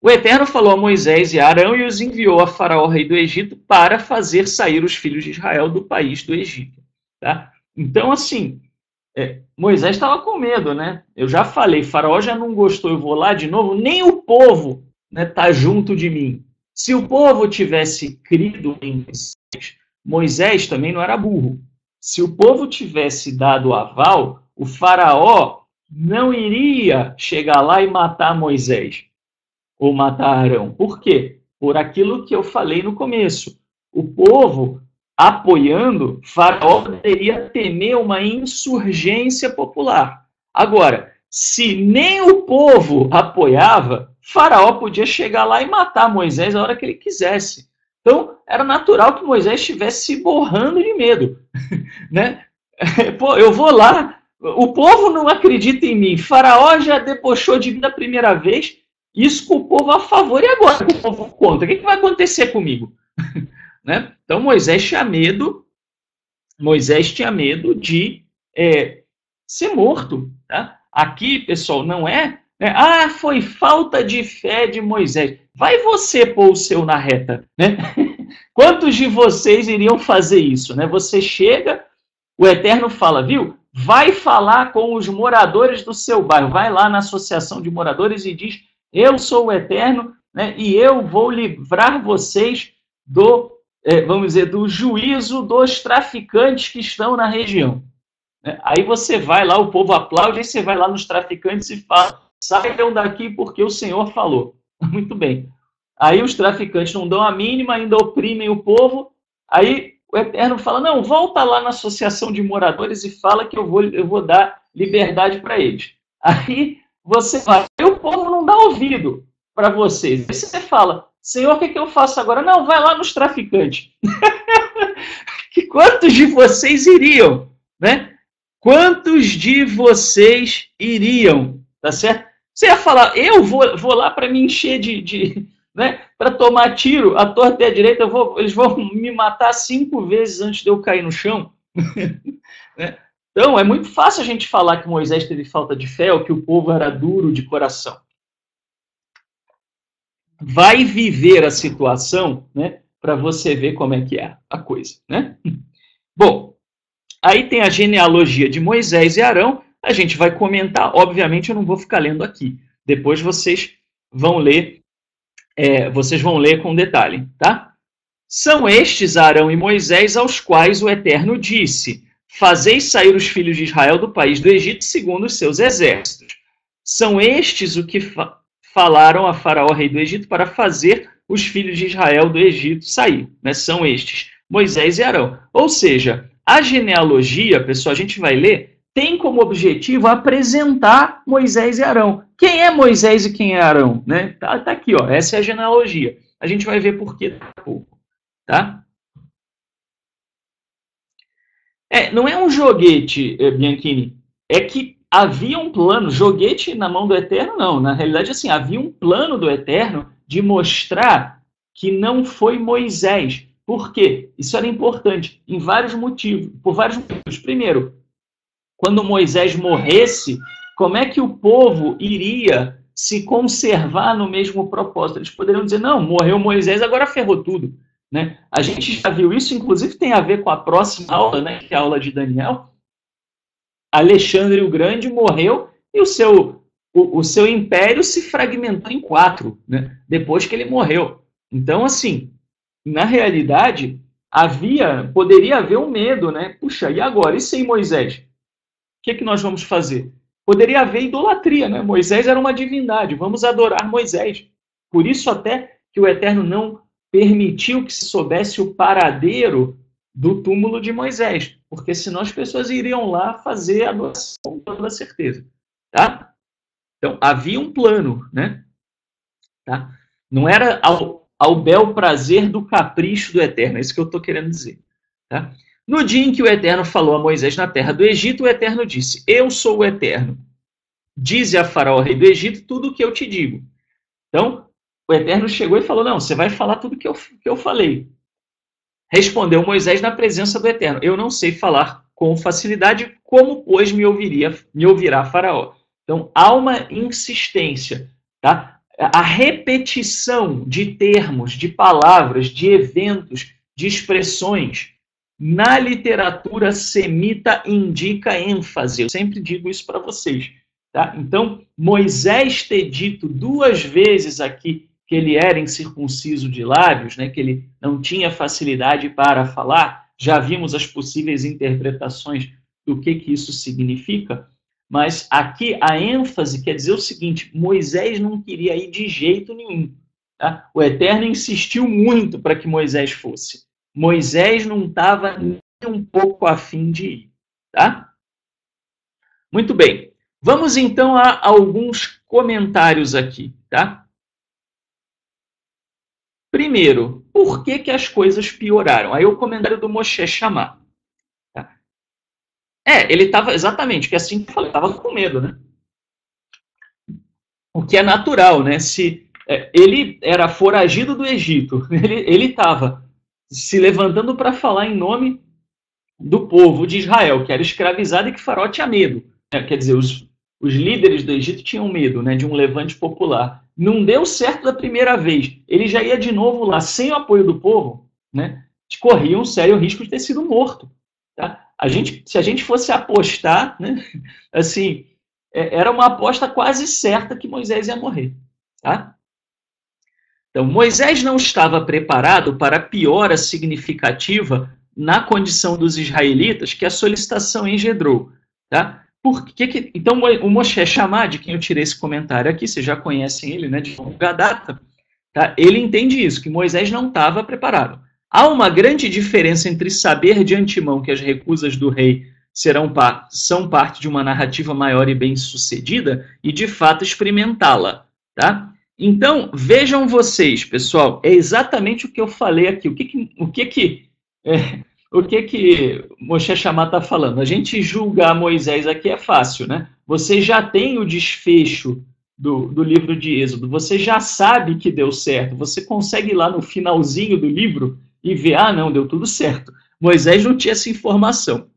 O Eterno falou a Moisés e a Arão e os enviou a Faraó, rei do Egito, para fazer sair os filhos de Israel do país do Egito. Tá? Então, assim, Moisés estava com medo, né? Eu já falei, Faraó já não gostou, eu vou lá de novo, nem o povo está junto de mim. Se o povo tivesse crido em Moisés também não era burro. Se o povo tivesse dado aval, o Faraó não iria chegar lá e matar Moisés ou matar Arão. Por quê? Por aquilo que eu falei no começo. O povo apoiando, Faraó poderia temer uma insurgência popular. Agora, se nem o povo apoiava, Faraó podia chegar lá e matar Moisés a hora que ele quisesse. Então, era natural que Moisés estivesse se borrando de medo. Né? Pô, eu vou lá, o povo não acredita em mim, Faraó já debochou de mim da primeira vez, isso com o povo a favor, e agora o povo contra? O que vai acontecer comigo? Né? Então Moisés tinha medo de ser morto. Tá? Aqui, pessoal, não é né? Ah, foi falta de fé de Moisés. Vai você pôr o seu na reta, né? Quantos de vocês iriam fazer isso, né? Você chega, o Eterno fala, viu? Vai falar com os moradores do seu bairro, vai lá na associação de moradores e diz, eu sou o Eterno, né? E eu vou livrar vocês do, vamos dizer, do juízo dos traficantes que estão na região. Aí você vai lá, o povo aplaude, aí você vai lá nos traficantes e fala, saiam daqui porque o Senhor falou. Muito bem. Aí os traficantes não dão a mínima, ainda oprimem o povo, aí o Eterno fala, não, volta lá na associação de moradores e fala que eu vou dar liberdade para eles. Aí você vai, e o povo não dá ouvido para vocês. Aí você fala, Senhor, o que, que eu faço agora? Não, vai lá nos traficantes. Que quantos de vocês iriam, né? Quantos de vocês iriam, tá certo? Você ia falar, eu vou lá para me encher né, para tomar tiro, a torta e a direita, eles vão me matar 5 vezes antes de eu cair no chão. Né? Então, é muito fácil a gente falar que Moisés teve falta de fé ou que o povo era duro de coração. Vai viver a situação, né, para você ver como é que é a coisa. Né? Bom, aí tem a genealogia de Moisés e Arão, a gente vai comentar, obviamente eu não vou ficar lendo aqui, depois vocês vão ler com detalhe, tá? São estes Arão e Moisés aos quais o Eterno disse, fazeis sair os filhos de Israel do país do Egito segundo os seus exércitos. São estes o que falaram a Faraó, rei do Egito, para fazer os filhos de Israel do Egito sair. Né? São estes, Moisés e Arão. Ou seja, a genealogia, pessoal, a gente vai ler, tem como objetivo apresentar Moisés e Arão. Quem é Moisés e quem é Arão? Né? Tá aqui, ó, essa é a genealogia. A gente vai ver por que daqui a pouco. Tá? Não é um joguete, Bianchini, é que havia um plano, joguete na mão do Eterno não, na realidade assim, havia um plano do Eterno de mostrar que não foi Moisés. Por quê? Isso era importante, por vários motivos. Primeiro, quando Moisés morresse, como é que o povo iria se conservar no mesmo propósito? Eles poderiam dizer, não, morreu Moisés, agora ferrou tudo. Né? A gente já viu isso, inclusive tem a ver com a próxima aula, né, que é a aula de Daniel. Alexandre o Grande morreu e o seu império se fragmentou em 4, né, depois que ele morreu. Então, assim, na realidade, poderia haver um medo, né? Puxa, e agora? E sem Moisés? O que nós vamos fazer? Poderia haver idolatria, né? Moisés era uma divindade, vamos adorar Moisés. Por isso até que o Eterno não permitiu que se soubesse o paradeiro do túmulo de Moisés, porque senão as pessoas iriam lá fazer a adoração com toda certeza. Tá? Então, havia um plano, né? Tá? Não era ao bel prazer do capricho do Eterno, é isso que eu estou querendo dizer. Tá? No dia em que o Eterno falou a Moisés na terra do Egito, o Eterno disse, eu sou o Eterno. Dize a Faraó, rei do Egito, tudo o que eu te digo. Então, o Eterno chegou e falou, não, você vai falar tudo que eu falei. Respondeu Moisés na presença do Eterno, eu não sei falar com facilidade, como, pois, me ouvirá Faraó. Então, há uma insistência, tá? A repetição de termos, de palavras, de eventos, de expressões, na literatura semita indica ênfase. Eu sempre digo isso para vocês. Tá? Então, Moisés ter dito 2 vezes aqui que ele era incircunciso de lábios, né, que ele não tinha facilidade para falar, já vimos as possíveis interpretações do que isso significa, mas aqui a ênfase quer dizer o seguinte, Moisés não queria ir de jeito nenhum. Tá? O Eterno insistiu muito para que Moisés fosse. Moisés não estava nem um pouco afim de ir. Tá? Muito bem. Vamos então a alguns comentários aqui. Tá? Primeiro, por que as coisas pioraram? Aí o comentário do Moshe Shammah. Tá? Ele estava, exatamente, que assim que eu falei, estava com medo, né? O que é natural, né? Se ele era foragido do Egito, ele estava se levantando para falar em nome do povo de Israel, que era escravizado e que Faraó tinha medo. Quer dizer, Os líderes do Egito tinham medo, né, de um levante popular. Não deu certo da primeira vez. Ele já ia de novo lá, sem o apoio do povo, né, corria um sério risco de ter sido morto. Tá? Se a gente fosse apostar, né, assim, era uma aposta quase certa que Moisés ia morrer. Tá? Então, Moisés não estava preparado para a piora significativa na condição dos israelitas que a solicitação engendrou. Tá? Então, o Moshe Shammah, de quem eu tirei esse comentário aqui, vocês já conhecem ele, né, de longa data, tá? Ele entende isso, que Moisés não estava preparado. Há uma grande diferença entre saber de antemão que as recusas do rei são parte de uma narrativa maior e bem-sucedida e, de fato, experimentá-la. Tá? Então, vejam vocês, pessoal, é exatamente o que eu falei aqui. O que Moshe Shammah está falando? A gente julgar Moisés aqui é fácil, né? Você já tem o desfecho do livro de Êxodo, você já sabe que deu certo, você consegue ir lá no finalzinho do livro e ver, não, deu tudo certo. Moisés não tinha essa informação.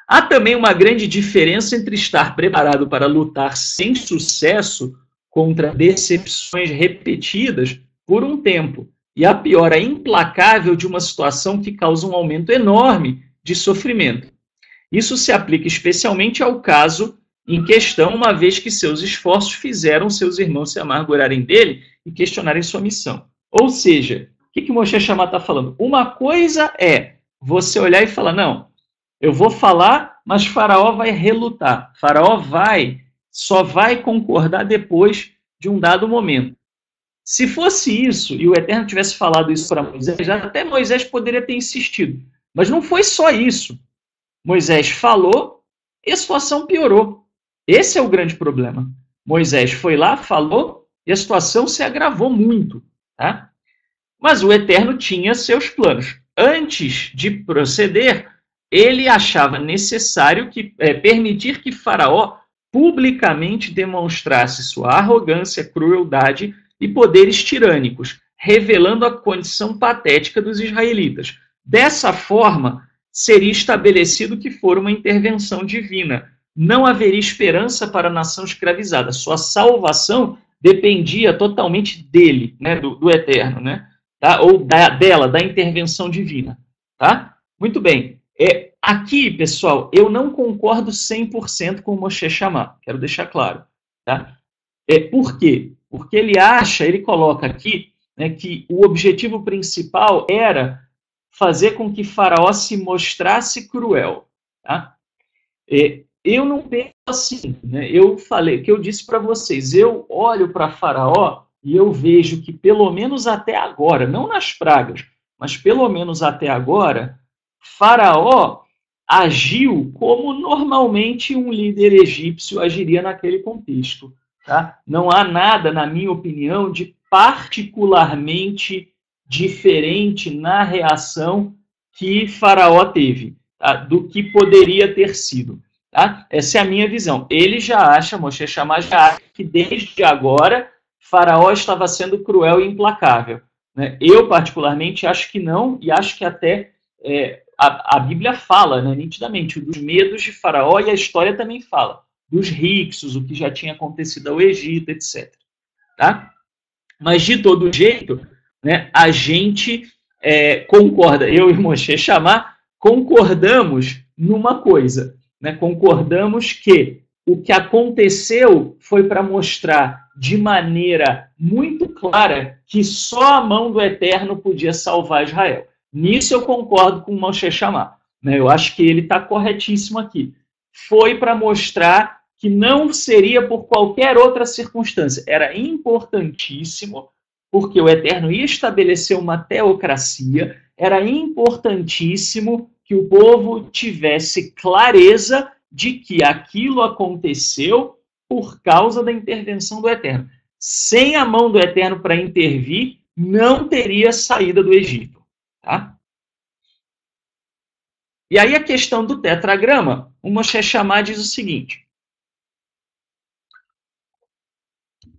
Há também uma grande diferença entre estar preparado para lutar sem sucesso contra decepções repetidas por um tempo e a piora implacável de uma situação que causa um aumento enorme de sofrimento. Isso se aplica especialmente ao caso em questão, uma vez que seus esforços fizeram seus irmãos se amargurarem dele e questionarem sua missão. Ou seja, o que Moshe Shammah está falando? Uma coisa é você olhar e falar, não, eu vou falar, mas Faraó vai relutar. Faraó só vai concordar depois de um dado momento. Se fosse isso, e o Eterno tivesse falado isso para Moisés, até Moisés poderia ter insistido. Mas não foi só isso. Moisés falou e a situação piorou. Esse é o grande problema. Moisés foi lá, falou, e a situação se agravou muito. Tá? Mas o Eterno tinha seus planos. Antes de proceder, ele achava necessário permitir que Faraó publicamente demonstrasse sua arrogância, crueldade e poderes tirânicos, revelando a condição patética dos israelitas. Dessa forma, seria estabelecido que for uma intervenção divina. Não haveria esperança para a nação escravizada. Sua salvação dependia totalmente dele, né, do Eterno, né, tá? Ou da intervenção divina. Tá? Muito bem. Aqui, pessoal, eu não concordo 100% com o Moshe Shammah. Quero deixar claro. Tá? Por quê? Porque ele coloca aqui, né, que o objetivo principal era fazer com que Faraó se mostrasse cruel. Tá? Eu não penso assim, né? Eu disse para vocês, eu olho para Faraó e eu vejo que pelo menos até agora, não nas pragas, mas pelo menos até agora, Faraó agiu como normalmente um líder egípcio agiria naquele contexto. Tá? Não há nada, na minha opinião, de particularmente diferente na reação que Faraó teve, tá? Do que poderia ter sido. Tá? Essa é a minha visão. Ele já acha, Moshe Shammah já acha que desde agora Faraó estava sendo cruel e implacável. Né? Eu, particularmente, acho que não, e acho que até a Bíblia fala, né, nitidamente, dos medos de Faraó, e a história também fala dos Hicsos, o que já tinha acontecido ao Egito, etc. Tá? Mas, de todo jeito, né, a gente concorda, eu e Moshe Shammah concordamos numa coisa, né, concordamos que o que aconteceu foi para mostrar de maneira muito clara que só a mão do Eterno podia salvar Israel. Nisso eu concordo com o Moshe Shammah. Né? Eu acho que ele está corretíssimo aqui. Foi para mostrar que não seria por qualquer outra circunstância. Era importantíssimo, porque o Eterno ia estabelecer uma teocracia, era importantíssimo que o povo tivesse clareza de que aquilo aconteceu por causa da intervenção do Eterno. Sem a mão do Eterno para intervir, não teria saída do Egito. Tá? E aí a questão do tetragrama, o Moshe Shammah diz o seguinte: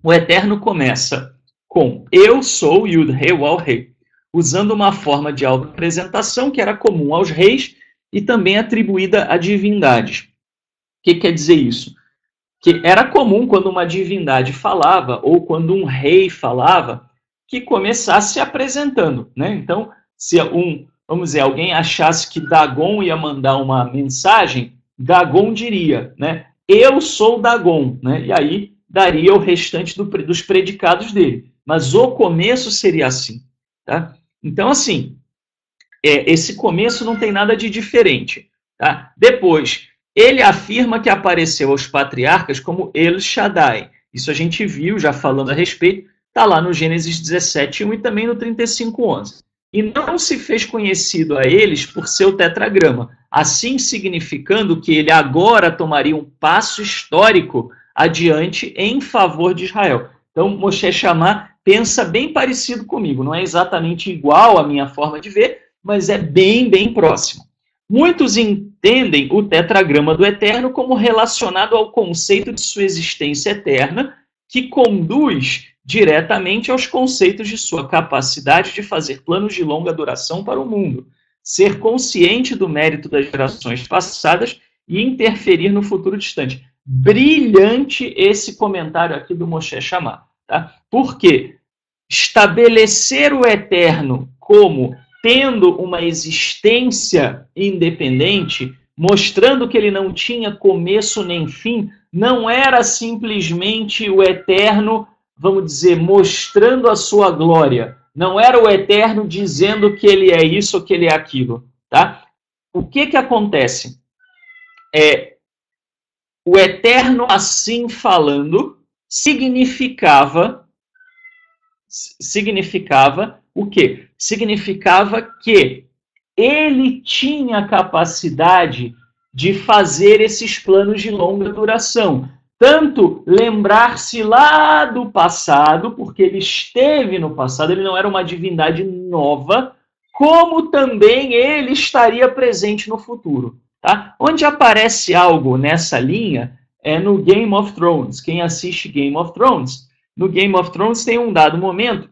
o Eterno começa com eu sou Yud-Rei Wal-Rei, usando uma forma de auto-apresentação que era comum aos reis e também atribuída a divindades. O que quer dizer isso? que era comum quando uma divindade falava, ou quando um rei falava, que começasse se apresentando, né? Então, se vamos dizer, alguém achasse que Dagon ia mandar uma mensagem, Dagon diria, né? Eu sou Dagon, né? E aí daria o restante dos predicados dele. Mas o começo seria assim, tá? Então, assim, esse começo não tem nada de diferente, tá? Depois, ele afirma que apareceu aos patriarcas como El Shaddai. Isso a gente viu, já falando a respeito, está lá no Gênesis 17:1 e também no 35:11. E não se fez conhecido a eles por seu tetragrama, assim significando que ele agora tomaria um passo histórico adiante em favor de Israel. Então, Moshe Shammah pensa bem parecido comigo, não é exatamente igual à minha forma de ver, mas é bem, bem próximo. Muitos entendem o tetragrama do Eterno como relacionado ao conceito de sua existência eterna, que conduz diretamente aos conceitos de sua capacidade de fazer planos de longa duração para o mundo, ser consciente do mérito das gerações passadas e interferir no futuro distante. Brilhante esse comentário aqui do Moshe Shammah, tá? Porque estabelecer o Eterno como tendo uma existência independente, mostrando que ele não tinha começo nem fim, não era simplesmente o Eterno, vamos dizer, mostrando a sua glória. Não era o Eterno dizendo que ele é isso ou que ele é aquilo, tá? O que acontece? O Eterno, assim falando, significava o quê? Significava que ele tinha a capacidade de fazer esses planos de longa duração. Tanto lembrar-se lá do passado, porque ele esteve no passado, ele não era uma divindade nova, como também ele estaria presente no futuro. Tá? Onde aparece algo nessa linha é no Game of Thrones. Quem assiste Game of Thrones, no Game of Thrones tem um dado momento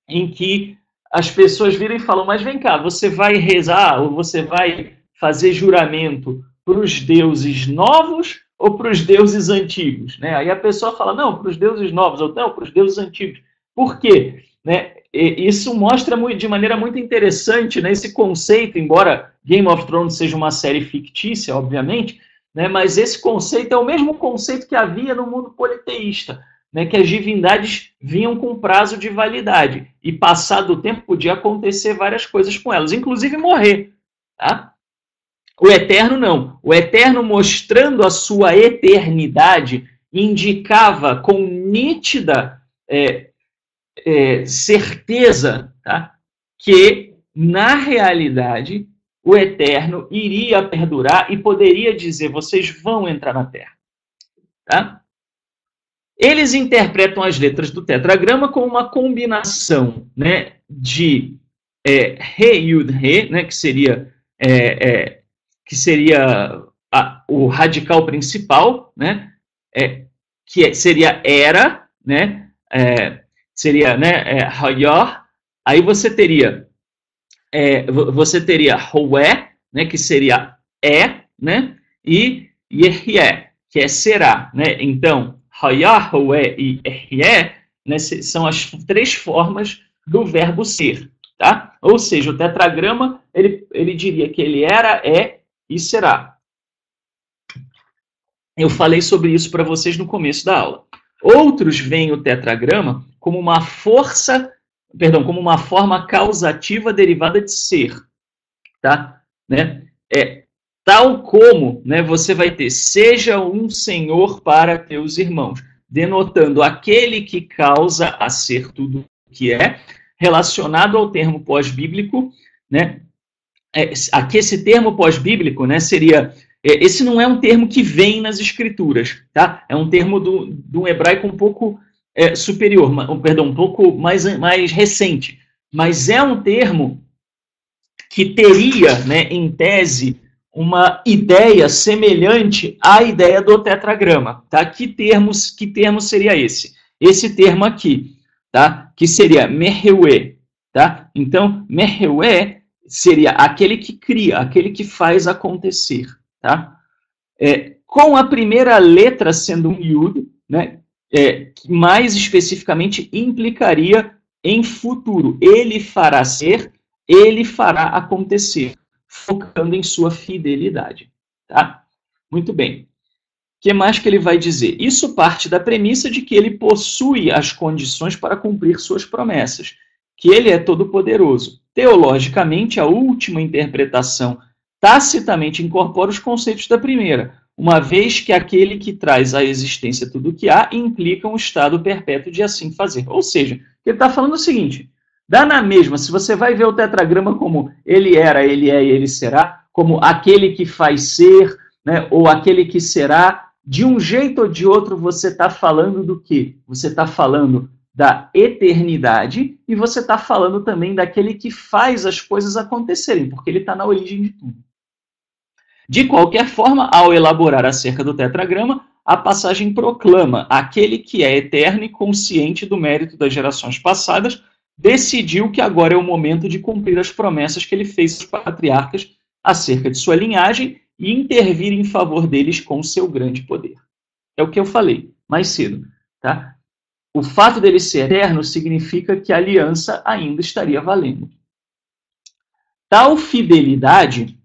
em que as pessoas viram e falam, mas vem cá, você vai rezar ou você vai fazer juramento para os deuses novos ou para os deuses antigos? Né? Aí a pessoa fala, não, para os deuses novos, ou não, para os deuses antigos. Por quê? Né? Isso mostra de maneira muito interessante, né, esse conceito, embora Game of Thrones seja uma série fictícia, obviamente, né, mas esse conceito é o mesmo conceito que havia no mundo politeísta, né, que as divindades vinham com prazo de validade, e passado o tempo podia acontecer várias coisas com elas, inclusive morrer. Tá? O Eterno não. O Eterno, mostrando a sua eternidade, indicava com nítida certeza, tá, que, na realidade, o Eterno iria perdurar e poderia dizer, vocês vão entrar na Terra. Tá? Eles interpretam as letras do tetragrama como uma combinação, né, de Re, Yud, Re, né, que seria o radical principal, né, seria Era, né, seria, né, Hayor. Aí você teria Roé, né, que seria né, e Yehye, que é será, né? Então, Hayah, Roé e Yehye, né, são as três formas do verbo ser, tá? Ou seja, o tetragrama, ele diria que ele era, é e será. Eu falei sobre isso para vocês no começo da aula. Outros veem o tetragrama como uma como uma forma causativa derivada de ser, tá? Né? Tal como, né, você vai ter, seja um senhor para teus irmãos, denotando aquele que causa a ser tudo o que é, relacionado ao termo pós-bíblico, né? Aqui esse termo pós-bíblico, né, seria... esse não é um termo que vem nas escrituras, tá? É um termo do hebraico um pouco superior, um pouco mais recente, mas é um termo que teria, né, em tese, uma ideia semelhante à ideia do tetragrama, tá? Que termo seria esse? Esse termo aqui, tá? Que seria Meheué, tá? Então, Meheué seria aquele que cria, aquele que faz acontecer, tá? com a primeira letra sendo um Yud, né, que mais especificamente implicaria em futuro. Ele fará ser, ele fará acontecer, focando em sua fidelidade. Tá? Muito bem. O que mais que ele vai dizer? Isso parte da premissa de que ele possui as condições para cumprir suas promessas, que ele é todo-poderoso. Teologicamente, a última interpretação tacitamente incorpora os conceitos da primeira, uma vez que aquele que traz à existência tudo o que há implica um estado perpétuo de assim fazer. Ou seja, ele está falando o seguinte, dá na mesma, se você vai ver o tetragrama como ele era, ele é e ele será, como aquele que faz ser, né, ou aquele que será, de um jeito ou de outro você está falando do quê? Você está falando da eternidade e você está falando também daquele que faz as coisas acontecerem, porque ele está na origem de tudo. De qualquer forma, ao elaborar acerca do tetragrama, a passagem proclama: aquele que é eterno e consciente do mérito das gerações passadas, decidiu que agora é o momento de cumprir as promessas que ele fez aos patriarcas acerca de sua linhagem e intervir em favor deles com seu grande poder. É o que eu falei mais cedo. Tá? O fato dele ser eterno significa que a aliança ainda estaria valendo. Tal fidelidade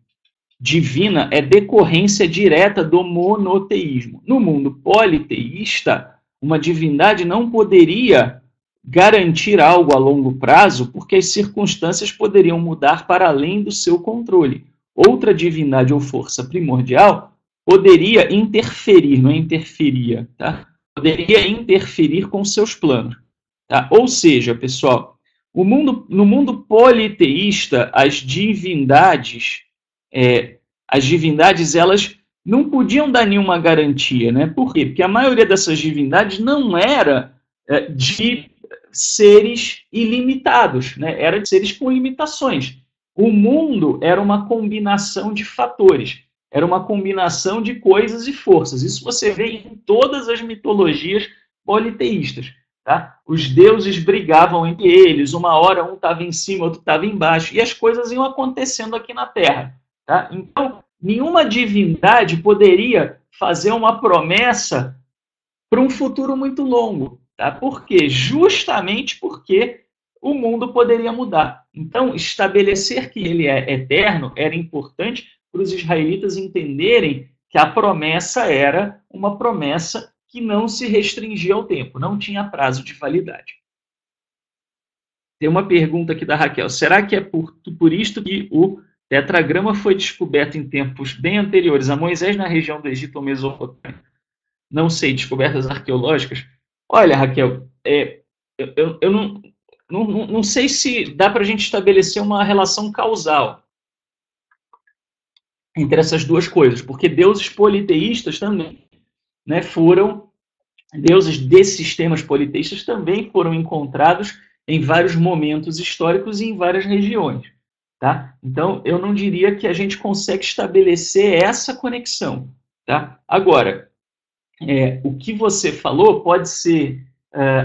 divina é decorrência direta do monoteísmo. No mundo politeísta, uma divindade não poderia garantir algo a longo prazo porque as circunstâncias poderiam mudar para além do seu controle. Outra divindade ou força primordial poderia interferir, não é interferia, tá? Poderia interferir com seus planos. Tá? Ou seja, pessoal, no mundo politeísta, as divindades elas não podiam dar nenhuma garantia, né? Por quê? Porque a maioria dessas divindades não era de seres ilimitados, né? Era de seres com limitações. O mundo era uma combinação de fatores, era uma combinação de coisas e forças. Isso você vê em todas as mitologias politeístas. Tá? Os deuses brigavam entre eles, uma hora um estava em cima, outro estava embaixo, e as coisas iam acontecendo aqui na Terra. Tá? Então, nenhuma divindade poderia fazer uma promessa para um futuro muito longo. Tá? Por quê? Justamente porque o mundo poderia mudar. Então, estabelecer que ele é eterno era importante para os israelitas entenderem que a promessa era uma promessa que não se restringia ao tempo, não tinha prazo de validade. Tem uma pergunta aqui da Raquel. Será que é por isto que o tetragrama foi descoberto em tempos bem anteriores a Moisés na região do Egito ou Mesopotâmia? Não sei, descobertas arqueológicas? Olha, Raquel, eu não sei se dá para a gente estabelecer uma relação causal entre essas duas coisas, porque deuses politeístas também, né, deuses desses sistemas politeístas também foram encontrados em vários momentos históricos e em várias regiões. Tá? Então, eu não diria que a gente consegue estabelecer essa conexão. Tá? Agora, o que você falou pode ser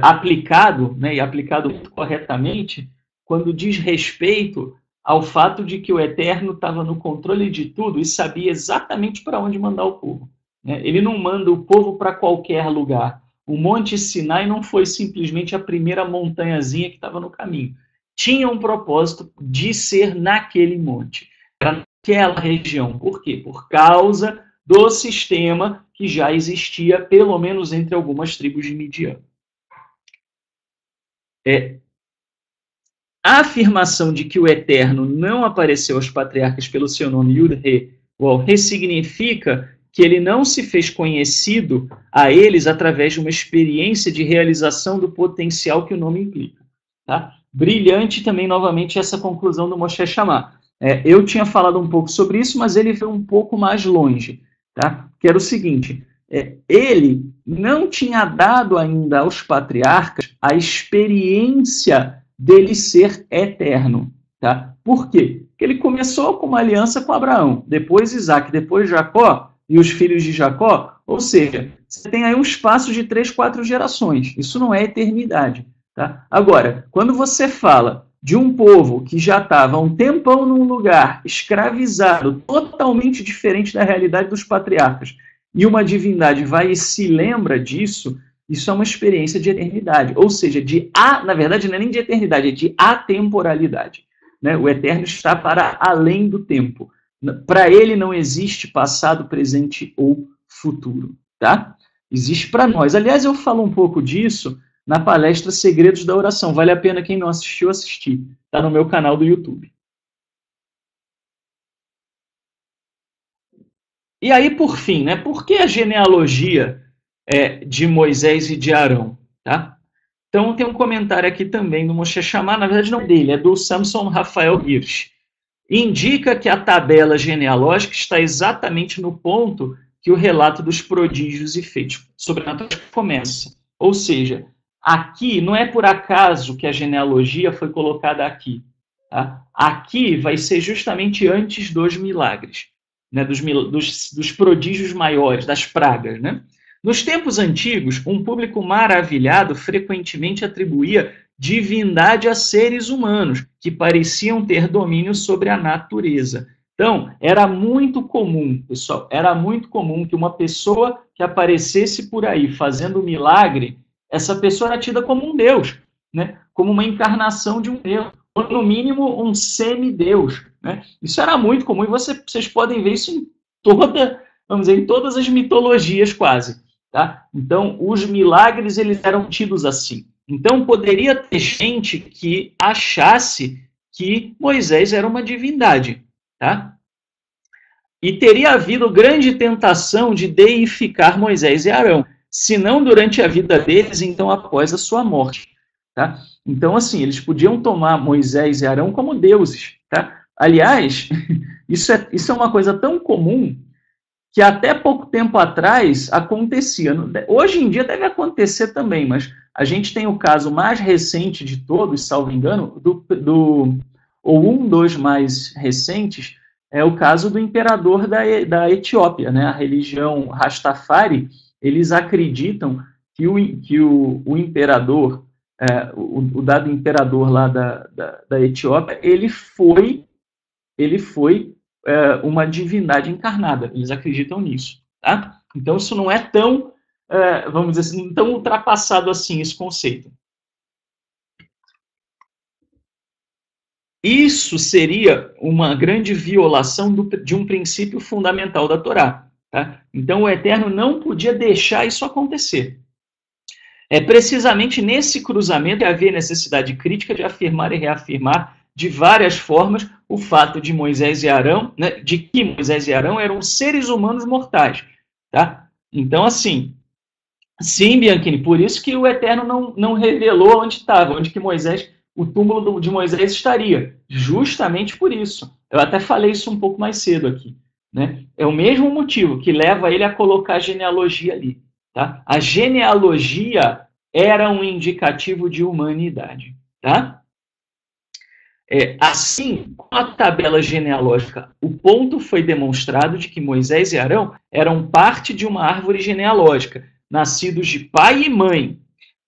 aplicado, né, e aplicado muito corretamente, quando diz respeito ao fato de que o Eterno estava no controle de tudo e sabia exatamente para onde mandar o povo. Né? Ele não manda o povo para qualquer lugar. O Monte Sinai não foi simplesmente a primeira montanhazinha que estava no caminho. Tinha um propósito de ser naquele monte, naquela região. Por quê? Por causa do sistema que já existia, pelo menos entre algumas tribos de Midian. A afirmação de que o Eterno não apareceu aos patriarcas pelo seu nome Yud-He significa que ele não se fez conhecido a eles através de uma experiência de realização do potencial que o nome implica. Tá? Brilhante também, novamente, essa conclusão do Moshe Shammah. Eu tinha falado um pouco sobre isso, mas ele foi um pouco mais longe. Tá? Que era o seguinte, ele não tinha dado ainda aos patriarcas a experiência dele ser eterno. Tá? Por quê? Porque ele começou com uma aliança com Abraão, depois Isaac, depois Jacó e os filhos de Jacó, ou seja, você tem aí um espaço de 3, 4 gerações. Isso não é eternidade. Tá? Agora, quando você fala de um povo que já estava um tempão num lugar escravizado, totalmente diferente da realidade dos patriarcas, e uma divindade vai e se lembra disso, isso é uma experiência de eternidade. Ou seja, na verdade, não é nem de eternidade, é de atemporalidade. Né? O eterno está para além do tempo. Para ele não existe passado, presente ou futuro. Tá? Existe para nós. Aliás, eu falo um pouco disso na palestra Segredos da Oração. Vale a pena quem não assistiu, assistir. Está no meu canal do YouTube. E aí, por fim, né, por que a genealogia de Moisés e de Arão? Tá? Então, tem um comentário aqui também do Moshe Shammai, na verdade não dele, é do Samson Rafael Hirsch. Indica que a tabela genealógica está exatamente no ponto que o relato dos prodígios e feitos sobrenaturais começa. Ou seja, aqui não é por acaso que a genealogia foi colocada aqui. Tá? Aqui vai ser justamente antes dos milagres, né? dos prodígios maiores, das pragas. Né? Nos tempos antigos, um público maravilhado frequentemente atribuía divindade a seres humanos, que pareciam ter domínio sobre a natureza. Então, era muito comum, pessoal, era muito comum que uma pessoa que aparecesse por aí fazendo milagre, essa pessoa era tida como um deus, né? Como uma encarnação de um deus, ou no mínimo um semideus. Né? Isso era muito comum e vocês podem ver isso em em todas as mitologias quase. Tá? Então, os milagres eles eram tidos assim. Então, poderia ter gente que achasse que Moisés era uma divindade. Tá? E teria havido grande tentação de deificar Moisés e Arão, se não durante a vida deles, então após a sua morte. Tá? Então, assim, eles podiam tomar Moisés e Arão como deuses. Tá? Aliás, isso é uma coisa tão comum que até pouco tempo atrás acontecia. Hoje em dia deve acontecer também, mas a gente tem o caso mais recente de todos, salvo engano, ou um dos mais recentes, é o caso do imperador da Etiópia. Né? A religião Rastafari, eles acreditam que o imperador, o dado imperador lá da Etiópia, ele foi uma divindade encarnada. Eles acreditam nisso. Tá? Então, isso não é tão, vamos dizer assim, tão ultrapassado assim, esse conceito. Isso seria uma grande violação de um princípio fundamental da Torá. Tá? Então, o Eterno não podia deixar isso acontecer. É precisamente nesse cruzamento que havia necessidade crítica de afirmar e reafirmar de várias formas o fato de Moisés e Arão, né, de que Moisés e Arão eram seres humanos mortais. Tá? Então, assim, sim, Bianchini, por isso que o Eterno não revelou onde estava, onde que o túmulo de Moisés estaria. Justamente por isso. Eu até falei isso um pouco mais cedo aqui. Né? É o mesmo motivo que leva ele a colocar a genealogia ali. Tá? A genealogia era um indicativo de humanidade. Tá? Assim, com a tabela genealógica, o ponto foi demonstrado de que Moisés e Arão eram parte de uma árvore genealógica, nascidos de pai e mãe,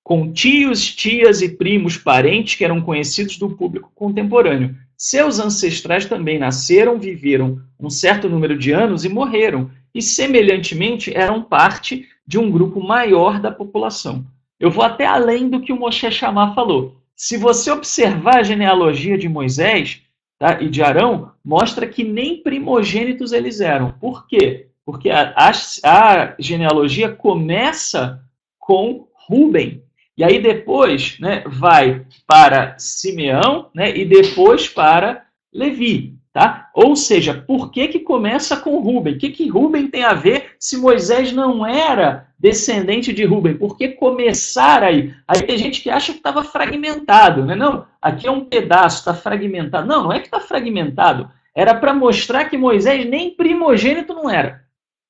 com tios, tias e primos parentes que eram conhecidos do público contemporâneo. Seus ancestrais também nasceram, viveram um certo número de anos e morreram, e, semelhantemente, eram parte de um grupo maior da população. Eu vou até além do que o Moshe Shammai falou. Se você observar a genealogia de Moisés, tá, e de Arão, mostra que nem primogênitos eles eram. Por quê? Porque a genealogia começa com Rúben. E aí depois, né, vai para Simeão, né, e depois para Levi. Tá? Ou seja, por que começa com Rúben? O que Rúben tem a ver se Moisés não era descendente de Rúben? Por que começar aí? Aí tem gente que acha que estava fragmentado. Né? Não, aqui é um pedaço, está fragmentado. Não é que está fragmentado. Era para mostrar que Moisés nem primogênito não era.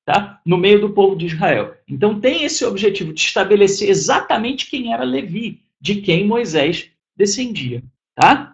Tá? No meio do povo de Israel. Então tem esse objetivo de estabelecer exatamente quem era Levi, de quem Moisés descendia. Tá?